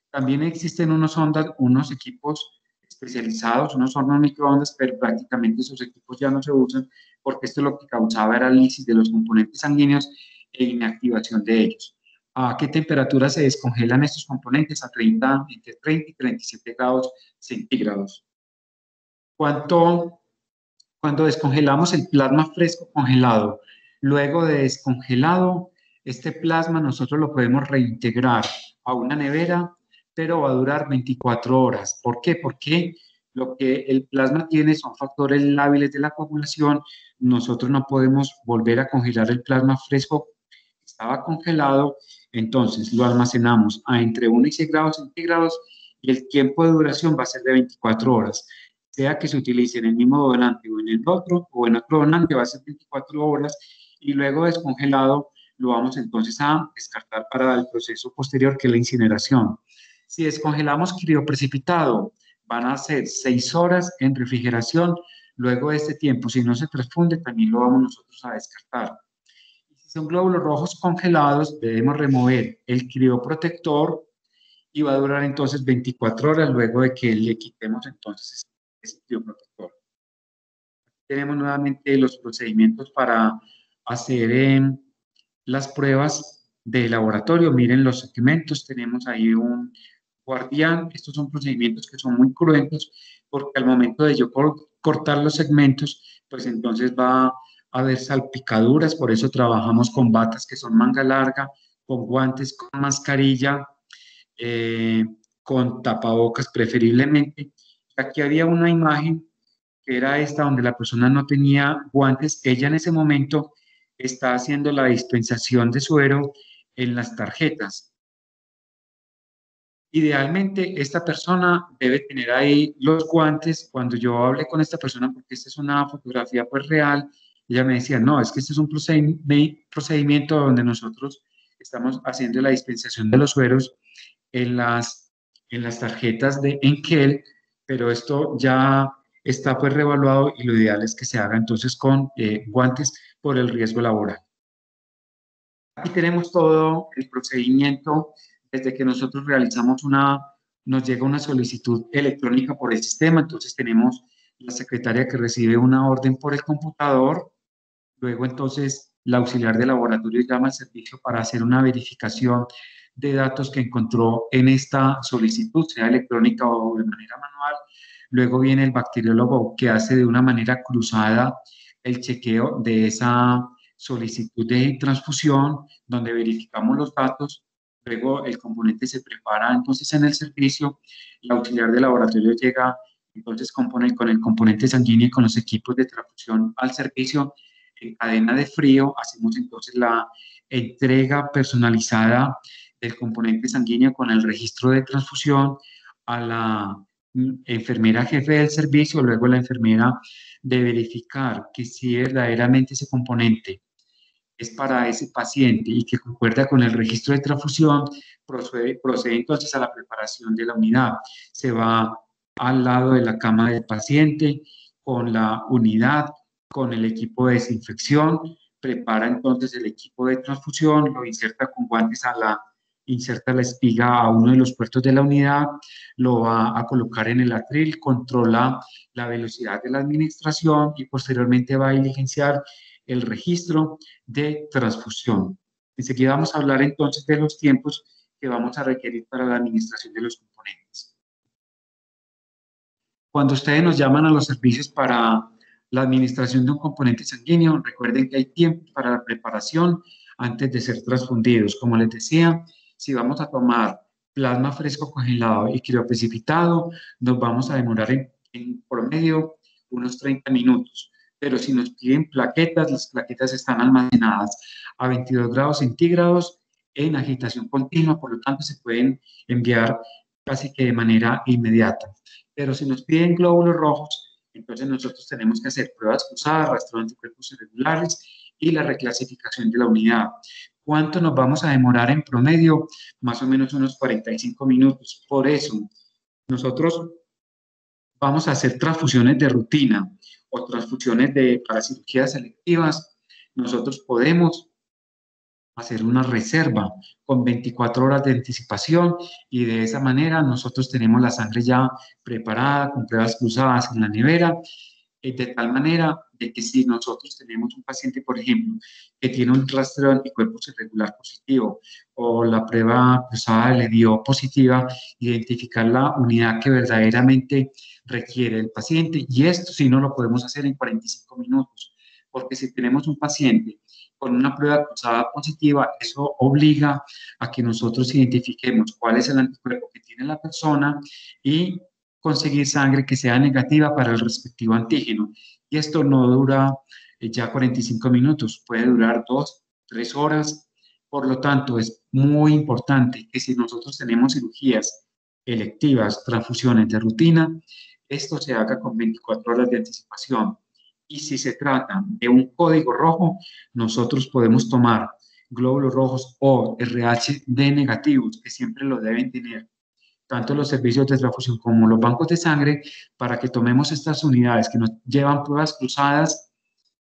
[SPEAKER 2] También existen unos equipos especializados, unos hornos microondas, pero prácticamente esos equipos ya no se usan porque esto lo que causaba era lisis de los componentes sanguíneos e inactivación de ellos. ¿A qué temperatura se descongelan estos componentes? Entre 30 y 37 grados centígrados. Cuando descongelamos el plasma fresco congelado, luego de descongelado, este plasma nosotros lo podemos reintegrar a una nevera, pero va a durar 24 horas. ¿Por qué? Porque lo que el plasma tiene son factores lábiles de la coagulación. Nosotros no podemos volver a congelar el plasma fresco. Estaba congelado, entonces lo almacenamos a entre 1 y 6 grados centígrados y el tiempo de duración va a ser de 24 horas. Sea que se utilice en el mismo donante o en el otro, o en otro donante, va a ser 24 horas y luego descongelado lo vamos entonces a descartar para el proceso posterior, que es la incineración. Si descongelamos crioprecipitado, van a ser 6 horas en refrigeración. Luego de este tiempo, si no se transfunde, también lo vamos nosotros a descartar. Si son glóbulos rojos congelados, debemos remover el crioprotector y va a durar entonces 24 horas luego de que le quitemos entonces ese crioprotector. Tenemos nuevamente los procedimientos para hacer las pruebas de laboratorio. Miren los segmentos, tenemos ahí un guardián. Estos son procedimientos que son muy cruentos porque al momento de yo cortar los segmentos, pues entonces va a haber salpicaduras, por eso trabajamos con batas que son manga larga, con guantes, con mascarilla, con tapabocas preferiblemente. Aquí había una imagen que era esta, donde la persona no tenía guantes. Ella en ese momento está haciendo la dispensación de suero en las tarjetas. Idealmente, esta persona debe tener ahí los guantes. Cuando yo hablé con esta persona, porque esta es una fotografía pues real, ella me decía, no, es que este es un procedimiento donde nosotros estamos haciendo la dispensación de los sueros en las tarjetas de Enkel, pero esto ya está pues reevaluado y lo ideal es que se haga entonces con guantes por el riesgo laboral. Aquí tenemos todo el procedimiento desde que nosotros realizamos nos llega una solicitud electrónica por el sistema, entonces tenemos la secretaria que recibe una orden por el computador, luego entonces la auxiliar de laboratorio llama al servicio para hacer una verificación de datos que encontró en esta solicitud, sea electrónica o de manera manual. Luego viene el bacteriólogo que hace de una manera cruzada el chequeo de esa solicitud de transfusión, donde verificamos los datos. Luego el componente se prepara entonces en el servicio, el auxiliar de laboratorio llega entonces con el componente sanguíneo y con los equipos de transfusión al servicio en cadena de frío. Hacemos entonces la entrega personalizada del componente sanguíneo con el registro de transfusión a la enfermera jefe del servicio. Luego la enfermera de verificar que si verdaderamente ese componente es para ese paciente y que concuerda con el registro de transfusión, procede entonces a la preparación de la unidad. Se va al lado de la cama del paciente con la unidad, con el equipo de desinfección, prepara entonces el equipo de transfusión, lo inserta con guantes inserta la espiga a uno de los puertos de la unidad, lo va a colocar en el atril, controla la velocidad de la administración y posteriormente va a diligenciar el registro de transfusión. Enseguida vamos a hablar entonces de los tiempos que vamos a requerir para la administración de los componentes. Cuando ustedes nos llaman a los servicios para la administración de un componente sanguíneo, recuerden que hay tiempo para la preparación antes de ser transfundidos. Como les decía, si vamos a tomar plasma fresco congelado y crioprecipitado, nos vamos a demorar en promedio unos 30 minutos. Pero si nos piden plaquetas, las plaquetas están almacenadas a 22 grados centígrados en agitación continua, por lo tanto se pueden enviar casi que de manera inmediata. Pero si nos piden glóbulos rojos, entonces nosotros tenemos que hacer pruebas cruzadas, rastreo de anticuerpos irregulares y la reclasificación de la unidad. ¿Cuánto nos vamos a demorar en promedio? Más o menos unos 45 minutos. Por eso, nosotros vamos a hacer transfusiones de rutina o transfusiones para cirugías selectivas. Nosotros podemos hacer una reserva con 24 horas de anticipación y de esa manera nosotros tenemos la sangre ya preparada con pruebas cruzadas en la nevera, de tal manera de que si nosotros tenemos un paciente, por ejemplo, que tiene un rastreo de anticuerpos irregular positivo o la prueba cruzada le dio positiva, identificar la unidad que verdaderamente requiere el paciente, y esto sí no lo podemos hacer en 45 minutos, porque si tenemos un paciente con una prueba cruzada positiva, eso obliga a que nosotros identifiquemos cuál es el anticuerpo que tiene la persona y conseguir sangre que sea negativa para el respectivo antígeno. Y esto no dura ya 45 minutos, puede durar 2, 3 horas. Por lo tanto, es muy importante que si nosotros tenemos cirugías electivas, transfusiones de rutina, esto se haga con 24 horas de anticipación. Y si se trata de un código rojo, nosotros podemos tomar glóbulos rojos o RH-D negativos, que siempre lo deben tener tanto los servicios de transfusión como los bancos de sangre, para que tomemos estas unidades que nos llevan pruebas cruzadas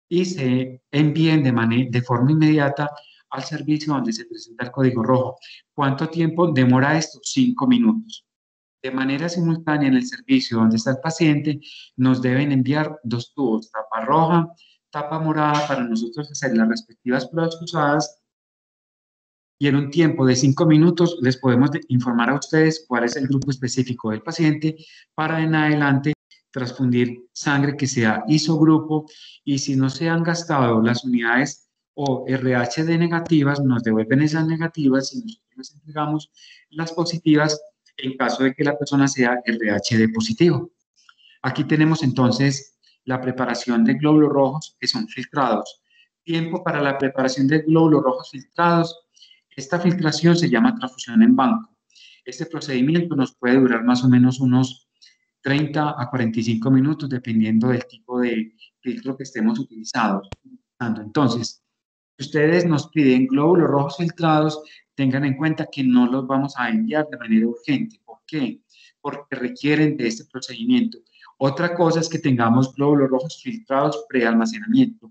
[SPEAKER 2] y se envíen de forma inmediata al servicio donde se presenta el código rojo. ¿Cuánto tiempo demora esto? 5 minutos. De manera simultánea en el servicio donde está el paciente, nos deben enviar 2 tubos, tapa roja, tapa morada, para nosotros hacer las respectivas pruebas cruzadas, y en un tiempo de 5 minutos les podemos informar a ustedes cuál es el grupo específico del paciente para en adelante transfundir sangre que sea isogrupo, y si no se han gastado las unidades o RH-D negativas, nos devuelven esas negativas y nosotros les entregamos las positivas en caso de que la persona sea RH-D positivo. Aquí tenemos entonces la preparación de glóbulos rojos que son filtrados. Tiempo para la preparación de glóbulos rojos filtrados. Esta filtración se llama transfusión en banco. Este procedimiento nos puede durar más o menos unos 30 a 45 minutos, dependiendo del tipo de filtro que estemos utilizando. Entonces, si ustedes nos piden glóbulos rojos filtrados, tengan en cuenta que no los vamos a enviar de manera urgente. ¿Por qué? Porque requieren de este procedimiento. Otra cosa es que tengamos glóbulos rojos filtrados prealmacenamiento.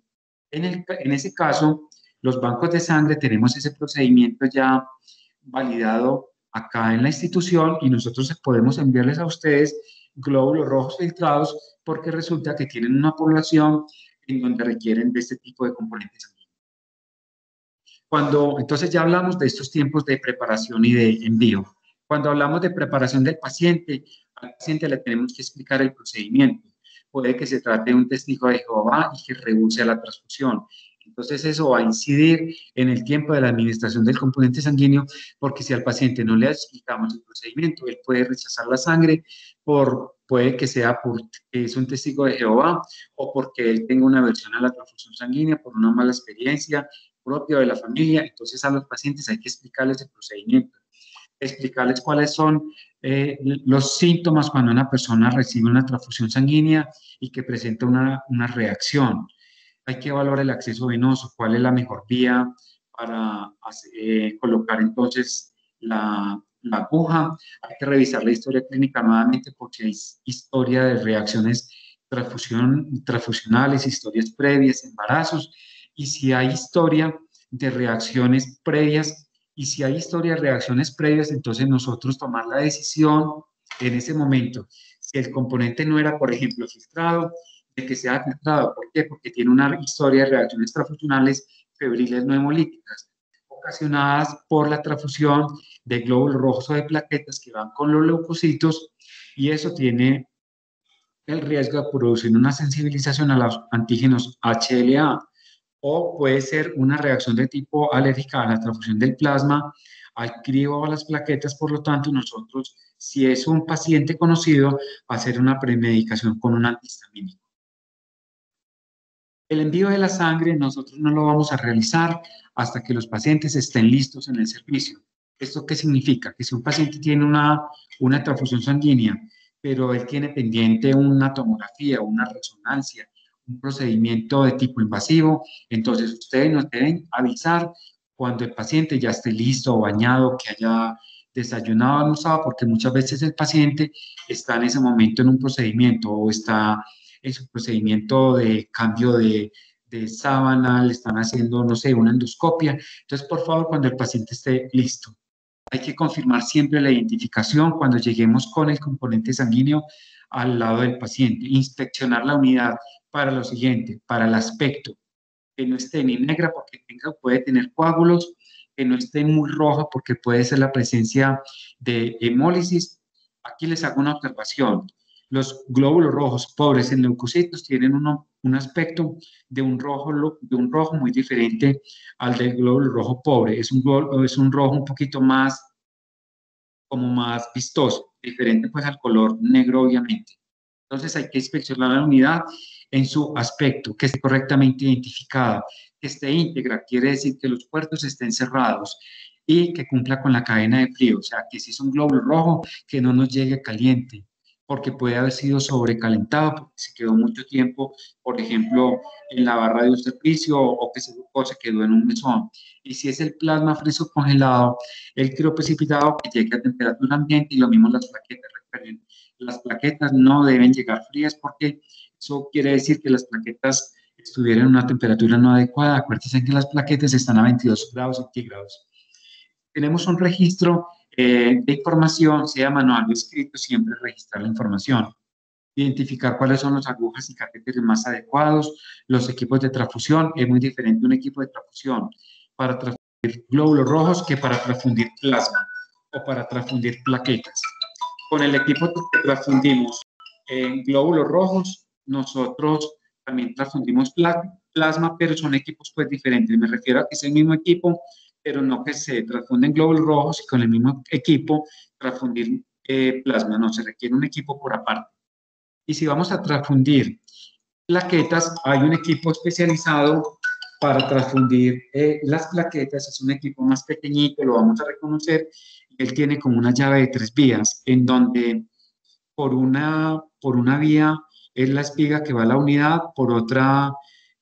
[SPEAKER 2] En ese caso, los bancos de sangre tenemos ese procedimiento ya validado acá en la institución y nosotros podemos enviarles a ustedes glóbulos rojos filtrados porque resulta que tienen una población en donde requieren de este tipo de componentes sanguíneos. Entonces ya hablamos de estos tiempos de preparación y de envío. Cuando hablamos de preparación del paciente, al paciente le tenemos que explicar el procedimiento. Puede que se trate de un testigo de Jehová y que rehúse a la transfusión. Entonces eso va a incidir en el tiempo de la administración del componente sanguíneo, porque si al paciente no le explicamos el procedimiento, él puede rechazar la sangre, puede que sea porque es un testigo de Jehová o porque él tenga una aversión a la transfusión sanguínea por una mala experiencia propia de la familia. Entonces a los pacientes hay que explicarles el procedimiento, explicarles cuáles son los síntomas cuando una persona recibe una transfusión sanguínea y que presenta una reacción. Hay que evaluar el acceso venoso, cuál es la mejor vía para colocar entonces la aguja. Hay que revisar la historia clínica nuevamente porque hay historia de reacciones transfusionales, historias previas, embarazos, y si hay historia de reacciones previas, entonces nosotros tomar la decisión en ese momento. Si el componente no era, por ejemplo, filtrado, de que sea filtrado. ¿Por qué? Porque tiene una historia de reacciones transfusionales febriles no hemolíticas ocasionadas por la transfusión de glóbulos rojos o de plaquetas que van con los leucocitos, y eso tiene el riesgo de producir una sensibilización a los antígenos HLA, o puede ser una reacción de tipo alérgica a la transfusión del plasma, al cribo o a las plaquetas. Por lo tanto, nosotros, si es un paciente conocido, hacer una premedicación con un antihistamínico. El envío de la sangre nosotros no lo vamos a realizar hasta que los pacientes estén listos en el servicio. ¿Esto qué significa? Que si un paciente tiene una transfusión sanguínea, pero él tiene pendiente una tomografía, una resonancia, un procedimiento de tipo invasivo, entonces ustedes nos deben avisar cuando el paciente ya esté listo o bañado, que haya desayunado, almorzado, porque muchas veces el paciente está en ese momento en un procedimiento o está en su procedimiento de cambio de sábana, le están haciendo, no sé, una endoscopia. Entonces, por favor, cuando el paciente esté listo, hay que confirmar siempre la identificación cuando lleguemos con el componente sanguíneo al lado del paciente. Inspeccionar la unidad para lo siguiente, para el aspecto, que no esté ni negra porque puede tener coágulos, que no esté muy roja porque puede ser la presencia de hemólisis. Aquí les hago una observación. Los glóbulos rojos pobres en leucocitos tienen un aspecto de un rojo muy diferente al del glóbulo rojo pobre. Es un rojo un poquito más, como más vistoso, diferente pues al color negro obviamente. Entonces hay que inspeccionar la unidad en su aspecto, que esté correctamente identificada, que esté íntegra, quiere decir que los puertos estén cerrados y que cumpla con la cadena de frío, o sea, que si es un glóbulo rojo, que no nos llegue caliente, porque puede haber sido sobrecalentado, porque se quedó mucho tiempo, por ejemplo, en la barra de un servicio o que se quedó en un mesón. Y si es el plasma frío congelado, el crioprecipitado que llegue a temperatura ambiente, y lo mismo las plaquetas. Recuerden, las plaquetas no deben llegar frías porque eso quiere decir que las plaquetas estuvieran en una temperatura no adecuada. Acuérdense que las plaquetas están a 22 grados centígrados. Tenemos un registro de información, sea manual o escrito, siempre registrar la información. Identificar cuáles son las agujas y catéteres más adecuados, los equipos de transfusión. Es muy diferente un equipo de transfusión para transfundir glóbulos rojos que para transfundir plasma o para transfundir plaquetas. Con el equipo que transfundimos glóbulos rojos, nosotros también transfundimos plasma, pero son equipos pues diferentes. Me refiero a que es el mismo equipo, pero no que se transfunden glóbulos rojos y con el mismo equipo transfundir plasma. No, se requiere un equipo por aparte. Y si vamos a transfundir plaquetas, hay un equipo especializado para transfundir las plaquetas. Es un equipo más pequeñito, lo vamos a reconocer. Él tiene como una llave de 3 vías, en donde por una vía es la espiga que va a la unidad, por otra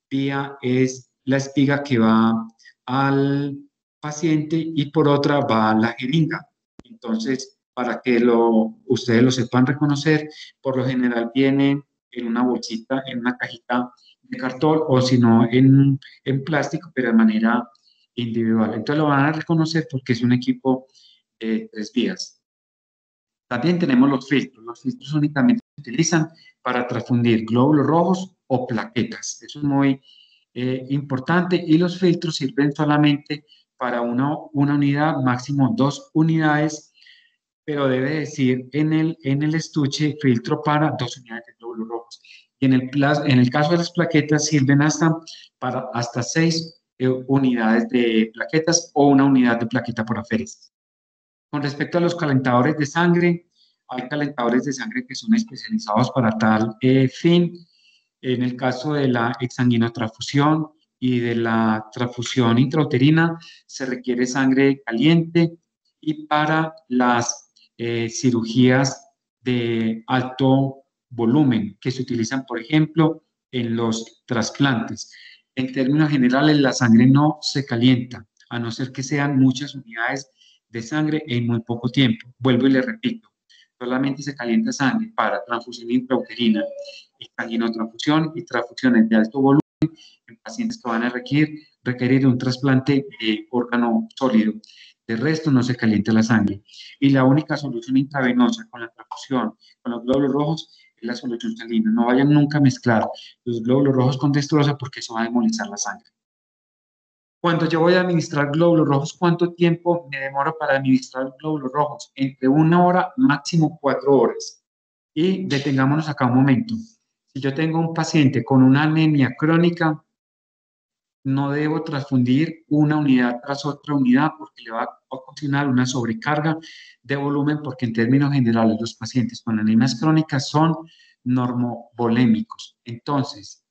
[SPEAKER 2] vía es la espiga que va al paciente y por otra va a la jeringa. Entonces, para que ustedes lo sepan reconocer. Por lo general viene en una bolsita, en una cajita de cartón o si no en plástico, pero de manera individual. Entonces lo van a reconocer porque es un equipo 3 vías. También tenemos los filtros. Los filtros únicamente se utilizan para transfundir glóbulos rojos o plaquetas. Eso es muy importante y los filtros sirven solamente para una unidad, máximo 2 unidades, pero debe decir en el estuche filtro para 2 unidades de glóbulos rojos. Y en el caso de las plaquetas sirven hasta 6 unidades de plaquetas o una unidad de plaqueta por aféresis. Con respecto a los calentadores de sangre, hay calentadores de sangre que son especializados para tal fin. En el caso de la exsanguinotransfusión y de la transfusión intrauterina, se requiere sangre caliente y para las cirugías de alto volumen que se utilizan, por ejemplo, en los trasplantes. En términos generales, la sangre no se calienta, a no ser que sean muchas unidades de sangre en muy poco tiempo. Vuelvo y le repito, solamente se calienta sangre para transfusión intrauterina, exsanguinotransfusión y transfusiones de alto volumen en pacientes que van a requerir un trasplante de órgano sólido. De resto no se calienta la sangre. Y la única solución intravenosa con la transfusión, con los glóbulos rojos, es la solución salina. No vayan nunca a mezclar los glóbulos rojos con dextrosa porque eso va a hemolizar la sangre. Cuando yo voy a administrar glóbulos rojos, ¿cuánto tiempo me demoro para administrar glóbulos rojos? Entre 1 hora, máximo 4 horas. Y detengámonos acá un momento. Si yo tengo un paciente con una anemia crónica, no debo transfundir una unidad tras otra unidad porque le va a ocasionar una sobrecarga de volumen, porque en términos generales los pacientes con anemias crónicas son normovolémicos. Entonces,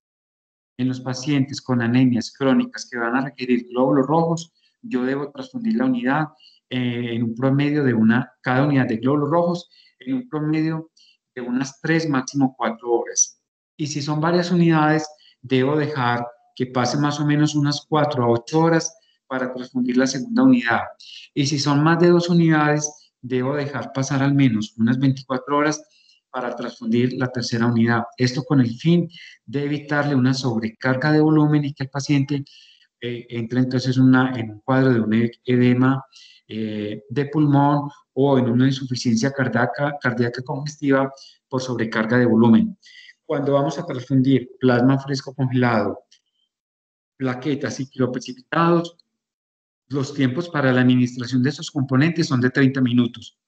[SPEAKER 2] en los pacientes con anemias crónicas que van a requerir glóbulos rojos, yo debo transfundir la unidad en un promedio de cada unidad de glóbulos rojos en un promedio de unas 3, máximo 4 horas. Y si son varias unidades, debo dejar que pase más o menos unas 4 a 8 horas para transfundir la segunda unidad. Y si son más de 2 unidades, debo dejar pasar al menos unas 24 horas para transfundir la tercera unidad. Esto con el fin de evitarle una sobrecarga de volumen y que el paciente entre entonces en un cuadro de un edema de pulmón o en una insuficiencia cardíaca congestiva por sobrecarga de volumen. Cuando vamos a transfundir plasma fresco congelado, plaquetas y crioprecipitados, los tiempos para la administración de esos componentes son de 30 minutos.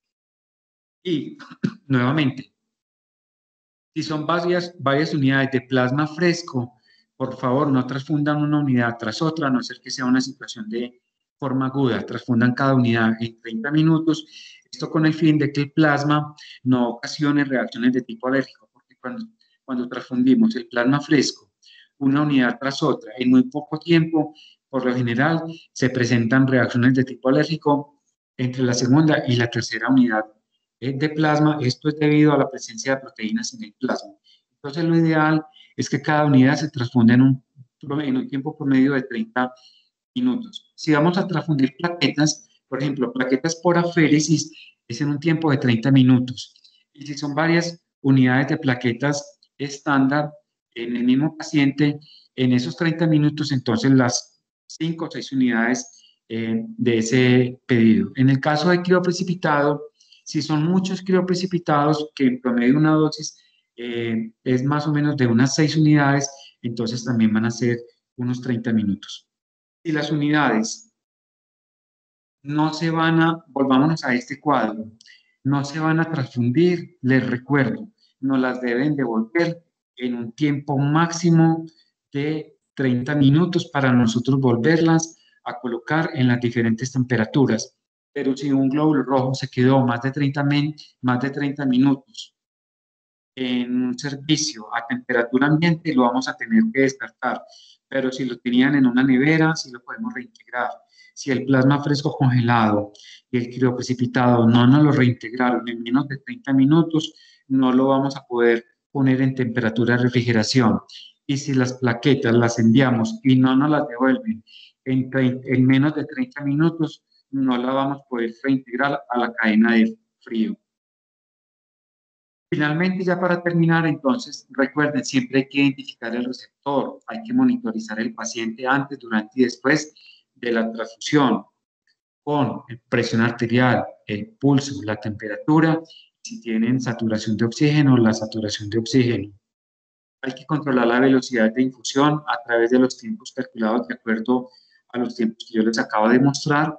[SPEAKER 2] Y nuevamente, si son varias unidades de plasma fresco, por favor, no transfundan una unidad tras otra, a no ser que sea una situación de forma aguda. Transfundan cada unidad en 30 minutos. Esto con el fin de que el plasma no ocasione reacciones de tipo alérgico, porque cuando transfundimos el plasma fresco, una unidad tras otra, en muy poco tiempo, por lo general, se presentan reacciones de tipo alérgico entre la segunda y la tercera unidad de plasma. Esto es debido a la presencia de proteínas en el plasma. Entonces, lo ideal es que cada unidad se transfunda en un tiempo promedio de 30 minutos. Si vamos a transfundir plaquetas, por ejemplo, plaquetas por aféresis, es en un tiempo de 30 minutos. Y si son varias unidades de plaquetas estándar en el mismo paciente, en esos 30 minutos, entonces las 5 o 6 unidades de ese pedido. En el caso de crioprecipitado, si son muchos crioprecipitados, que en promedio una dosis es más o menos de unas 6 unidades, entonces también van a ser unos 30 minutos. Si las unidades no se volvámonos a este cuadro, no se van a transfundir, les recuerdo, nos las deben devolver en un tiempo máximo de 30 minutos para nosotros volverlas a colocar en las diferentes temperaturas. Pero si un glóbulo rojo se quedó más de 30 minutos en un servicio a temperatura ambiente, lo vamos a tener que descartar. Pero si lo tenían en una nevera, sí lo podemos reintegrar. Si el plasma fresco congelado y el crioprecipitado no nos lo reintegraron en menos de 30 minutos, no lo vamos a poder poner en temperatura de refrigeración. Y si las plaquetas las enviamos y no nos las devuelven en menos de 30 minutos, no la vamos a poder reintegrar a la cadena de frío. Finalmente, ya para terminar, entonces, recuerden, siempre hay que identificar el receptor, hay que monitorizar el paciente antes, durante y después de la transfusión, con presión arterial, el pulso, la temperatura, si tienen saturación de oxígeno, la saturación de oxígeno. Hay que controlar la velocidad de infusión a través de los tiempos calculados de acuerdo a los tiempos que yo les acabo de mostrar.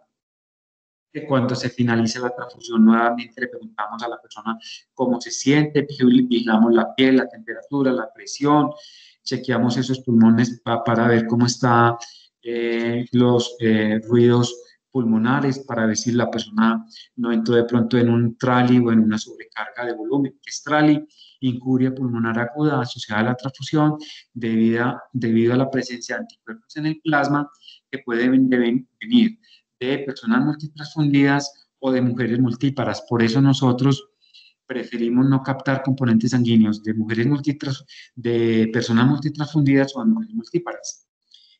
[SPEAKER 2] Que cuando se finalice la transfusión, nuevamente le preguntamos a la persona cómo se siente, vigilamos la piel, la temperatura, la presión, chequeamos esos pulmones para ver cómo están los ruidos pulmonares, para ver si la persona no entró de pronto en un TRALI o en una sobrecarga de volumen. ¿Qué es TRALI? Incuria pulmonar aguda asociada a la transfusión debido a la presencia de anticuerpos en el plasma que pueden venir de personas multitransfundidas o de mujeres multíparas. Por eso nosotros preferimos no captar componentes sanguíneos de de personas multitransfundidas o de mujeres multíparas.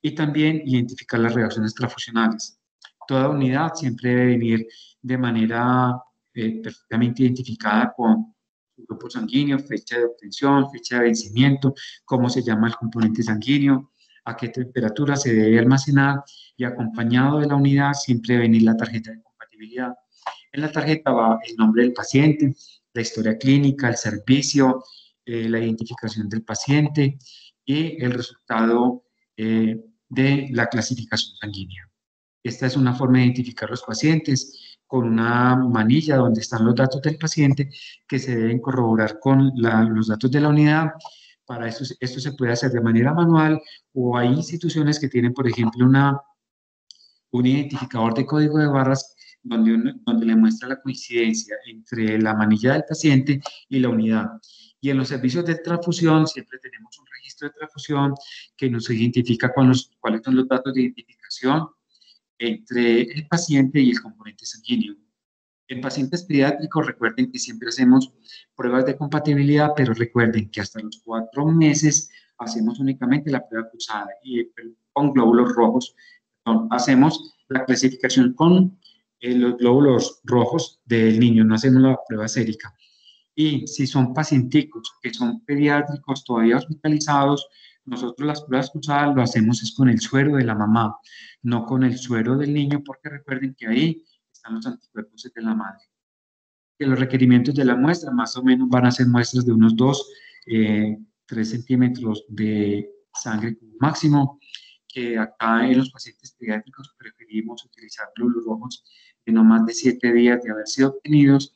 [SPEAKER 2] Y también identificar las reacciones transfusionales. Toda unidad siempre debe venir de manera perfectamente identificada con su grupo sanguíneo, fecha de obtención, fecha de vencimiento, cómo se llama el componente sanguíneo, a qué temperatura se debe almacenar y acompañado de la unidad siempre debe venir la tarjeta de compatibilidad. En la tarjeta va el nombre del paciente, la historia clínica, el servicio, la identificación del paciente y el resultado de la clasificación sanguínea. Esta es una forma de identificar los pacientes con una manilla donde están los datos del paciente que se deben corroborar con los datos de la unidad. Para esto se puede hacer de manera manual o hay instituciones que tienen, por ejemplo, un identificador de código de barras donde le muestra la coincidencia entre la manilla del paciente y la unidad. Y en los servicios de transfusión siempre tenemos un registro de transfusión que nos identifica cuáles son los datos de identificación entre el paciente y el componente sanguíneo. En pacientes pediátricos, recuerden que siempre hacemos pruebas de compatibilidad, pero recuerden que hasta los 4 meses hacemos únicamente la prueba cruzada y con glóbulos rojos. Hacemos la clasificación con los glóbulos rojos del niño, no hacemos la prueba sérica. Y si son pacienticos que son pediátricos todavía hospitalizados, nosotros las pruebas cruzadas lo hacemos es con el suero de la mamá, no con el suero del niño, porque recuerden que ahí están los anticuerpos de la madre. Que los requerimientos de la muestra más o menos van a ser muestras de unos 3 centímetros de sangre como máximo, que acá en los pacientes pediátricos preferimos utilizar glóbulos rojos de no más de 7 días de haber sido obtenidos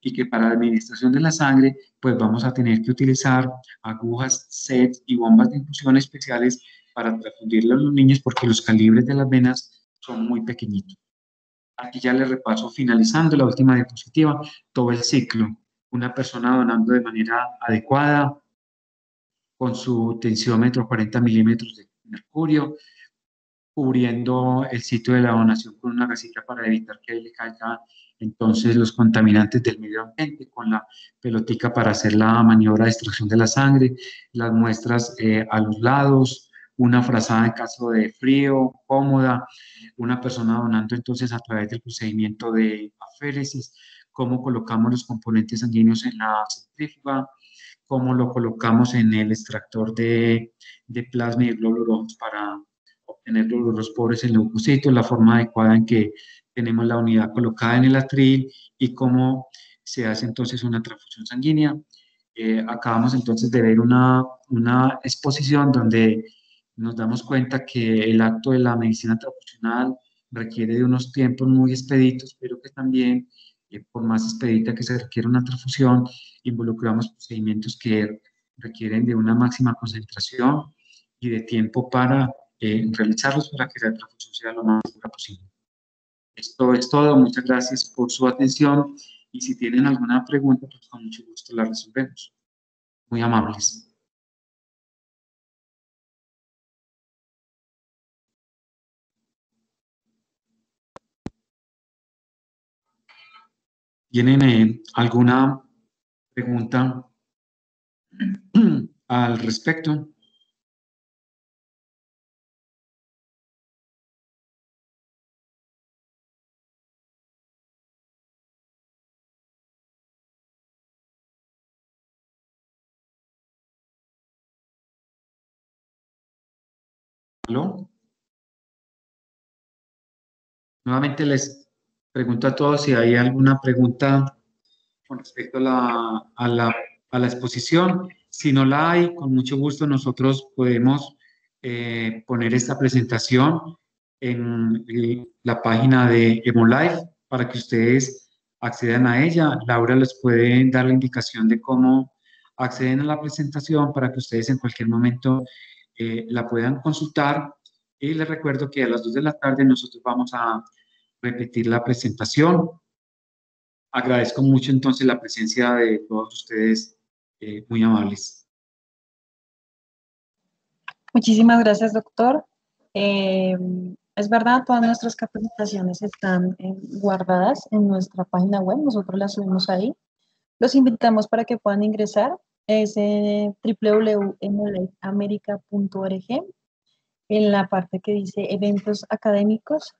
[SPEAKER 2] y que para la administración de la sangre pues vamos a tener que utilizar agujas, sets y bombas de infusión especiales para transfundirle a los niños porque los calibres de las venas son muy pequeñitos. Aquí ya le repaso, finalizando la última diapositiva, todo el ciclo. Una persona donando de manera adecuada, con su tensiómetro 40 milímetros de mercurio, cubriendo el sitio de la donación con una gasita para evitar que le caigan entonces los contaminantes del medio ambiente, con la pelotica para hacer la maniobra de extracción de la sangre, las muestras a los lados, una frazada en caso de frío, cómoda, una persona donando entonces a través del procedimiento de aféresis, cómo colocamos los componentes sanguíneos en la centrífuga, cómo lo colocamos en el extractor de plasma y de glóbulos rojos para obtener los pobres en leucocitos, la forma adecuada en que tenemos la unidad colocada en el atril y cómo se hace entonces una transfusión sanguínea. Acabamos entonces de ver una exposición donde nos damos cuenta que el acto de la medicina transfusional requiere de unos tiempos muy expeditos, pero que también, por más expedita que se requiere una transfusión, involucramos procedimientos que requieren de una máxima concentración y de tiempo para realizarlos para que la transfusión sea lo más segura posible. Esto es todo. Muchas gracias por su atención y si tienen alguna pregunta, pues con mucho gusto la resolvemos. Muy amables. ¿Tienen alguna pregunta al respecto? ¿Aló? Nuevamente les pregunto a todos si hay alguna pregunta con respecto a la exposición. Si no la hay, con mucho gusto nosotros podemos poner esta presentación en la página de Emolive para que ustedes accedan a ella. Laura les puede dar la indicación de cómo acceden a la presentación para que ustedes en cualquier momento la puedan consultar. Y les recuerdo que a las 2 de la tarde nosotros vamos a repetir la presentación. Agradezco mucho entonces la presencia de todos ustedes, muy amables.
[SPEAKER 1] Muchísimas gracias, doctor. Es verdad, todas nuestras capacitaciones están guardadas en nuestra página web, nosotros las subimos ahí. Los invitamos para que puedan ingresar, es www.emolifeamerica.org. En la parte que dice eventos académicos,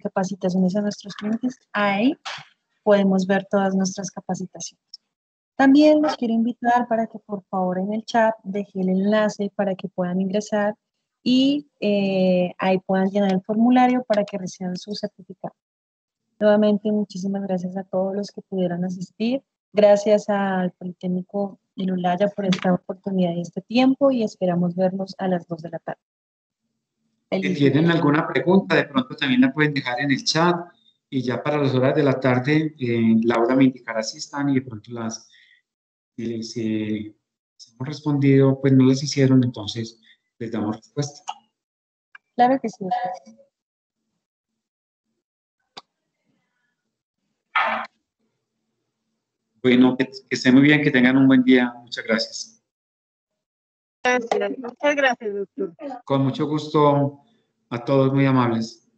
[SPEAKER 1] capacitaciones a nuestros clientes, ahí podemos ver todas nuestras capacitaciones. También los quiero invitar para que por favor en el chat deje el enlace para que puedan ingresar y ahí puedan llenar el formulario para que reciban su certificado. Nuevamente, muchísimas gracias a todos los que pudieron asistir. Gracias al Politécnico de Olaya por esta oportunidad y este tiempo y esperamos vernos a las 2 de la tarde.
[SPEAKER 2] Si tienen alguna pregunta, de pronto también la pueden dejar en el chat y ya para las horas de la tarde, Laura me indicará si están y de pronto si hemos respondido, pues no las hicieron, entonces les damos respuesta.
[SPEAKER 1] Claro que sí.
[SPEAKER 2] Bueno, que estén muy bien, que tengan un buen día. Muchas gracias.
[SPEAKER 3] Gracias. Muchas gracias, doctor.
[SPEAKER 2] Con mucho gusto a todos, muy amables.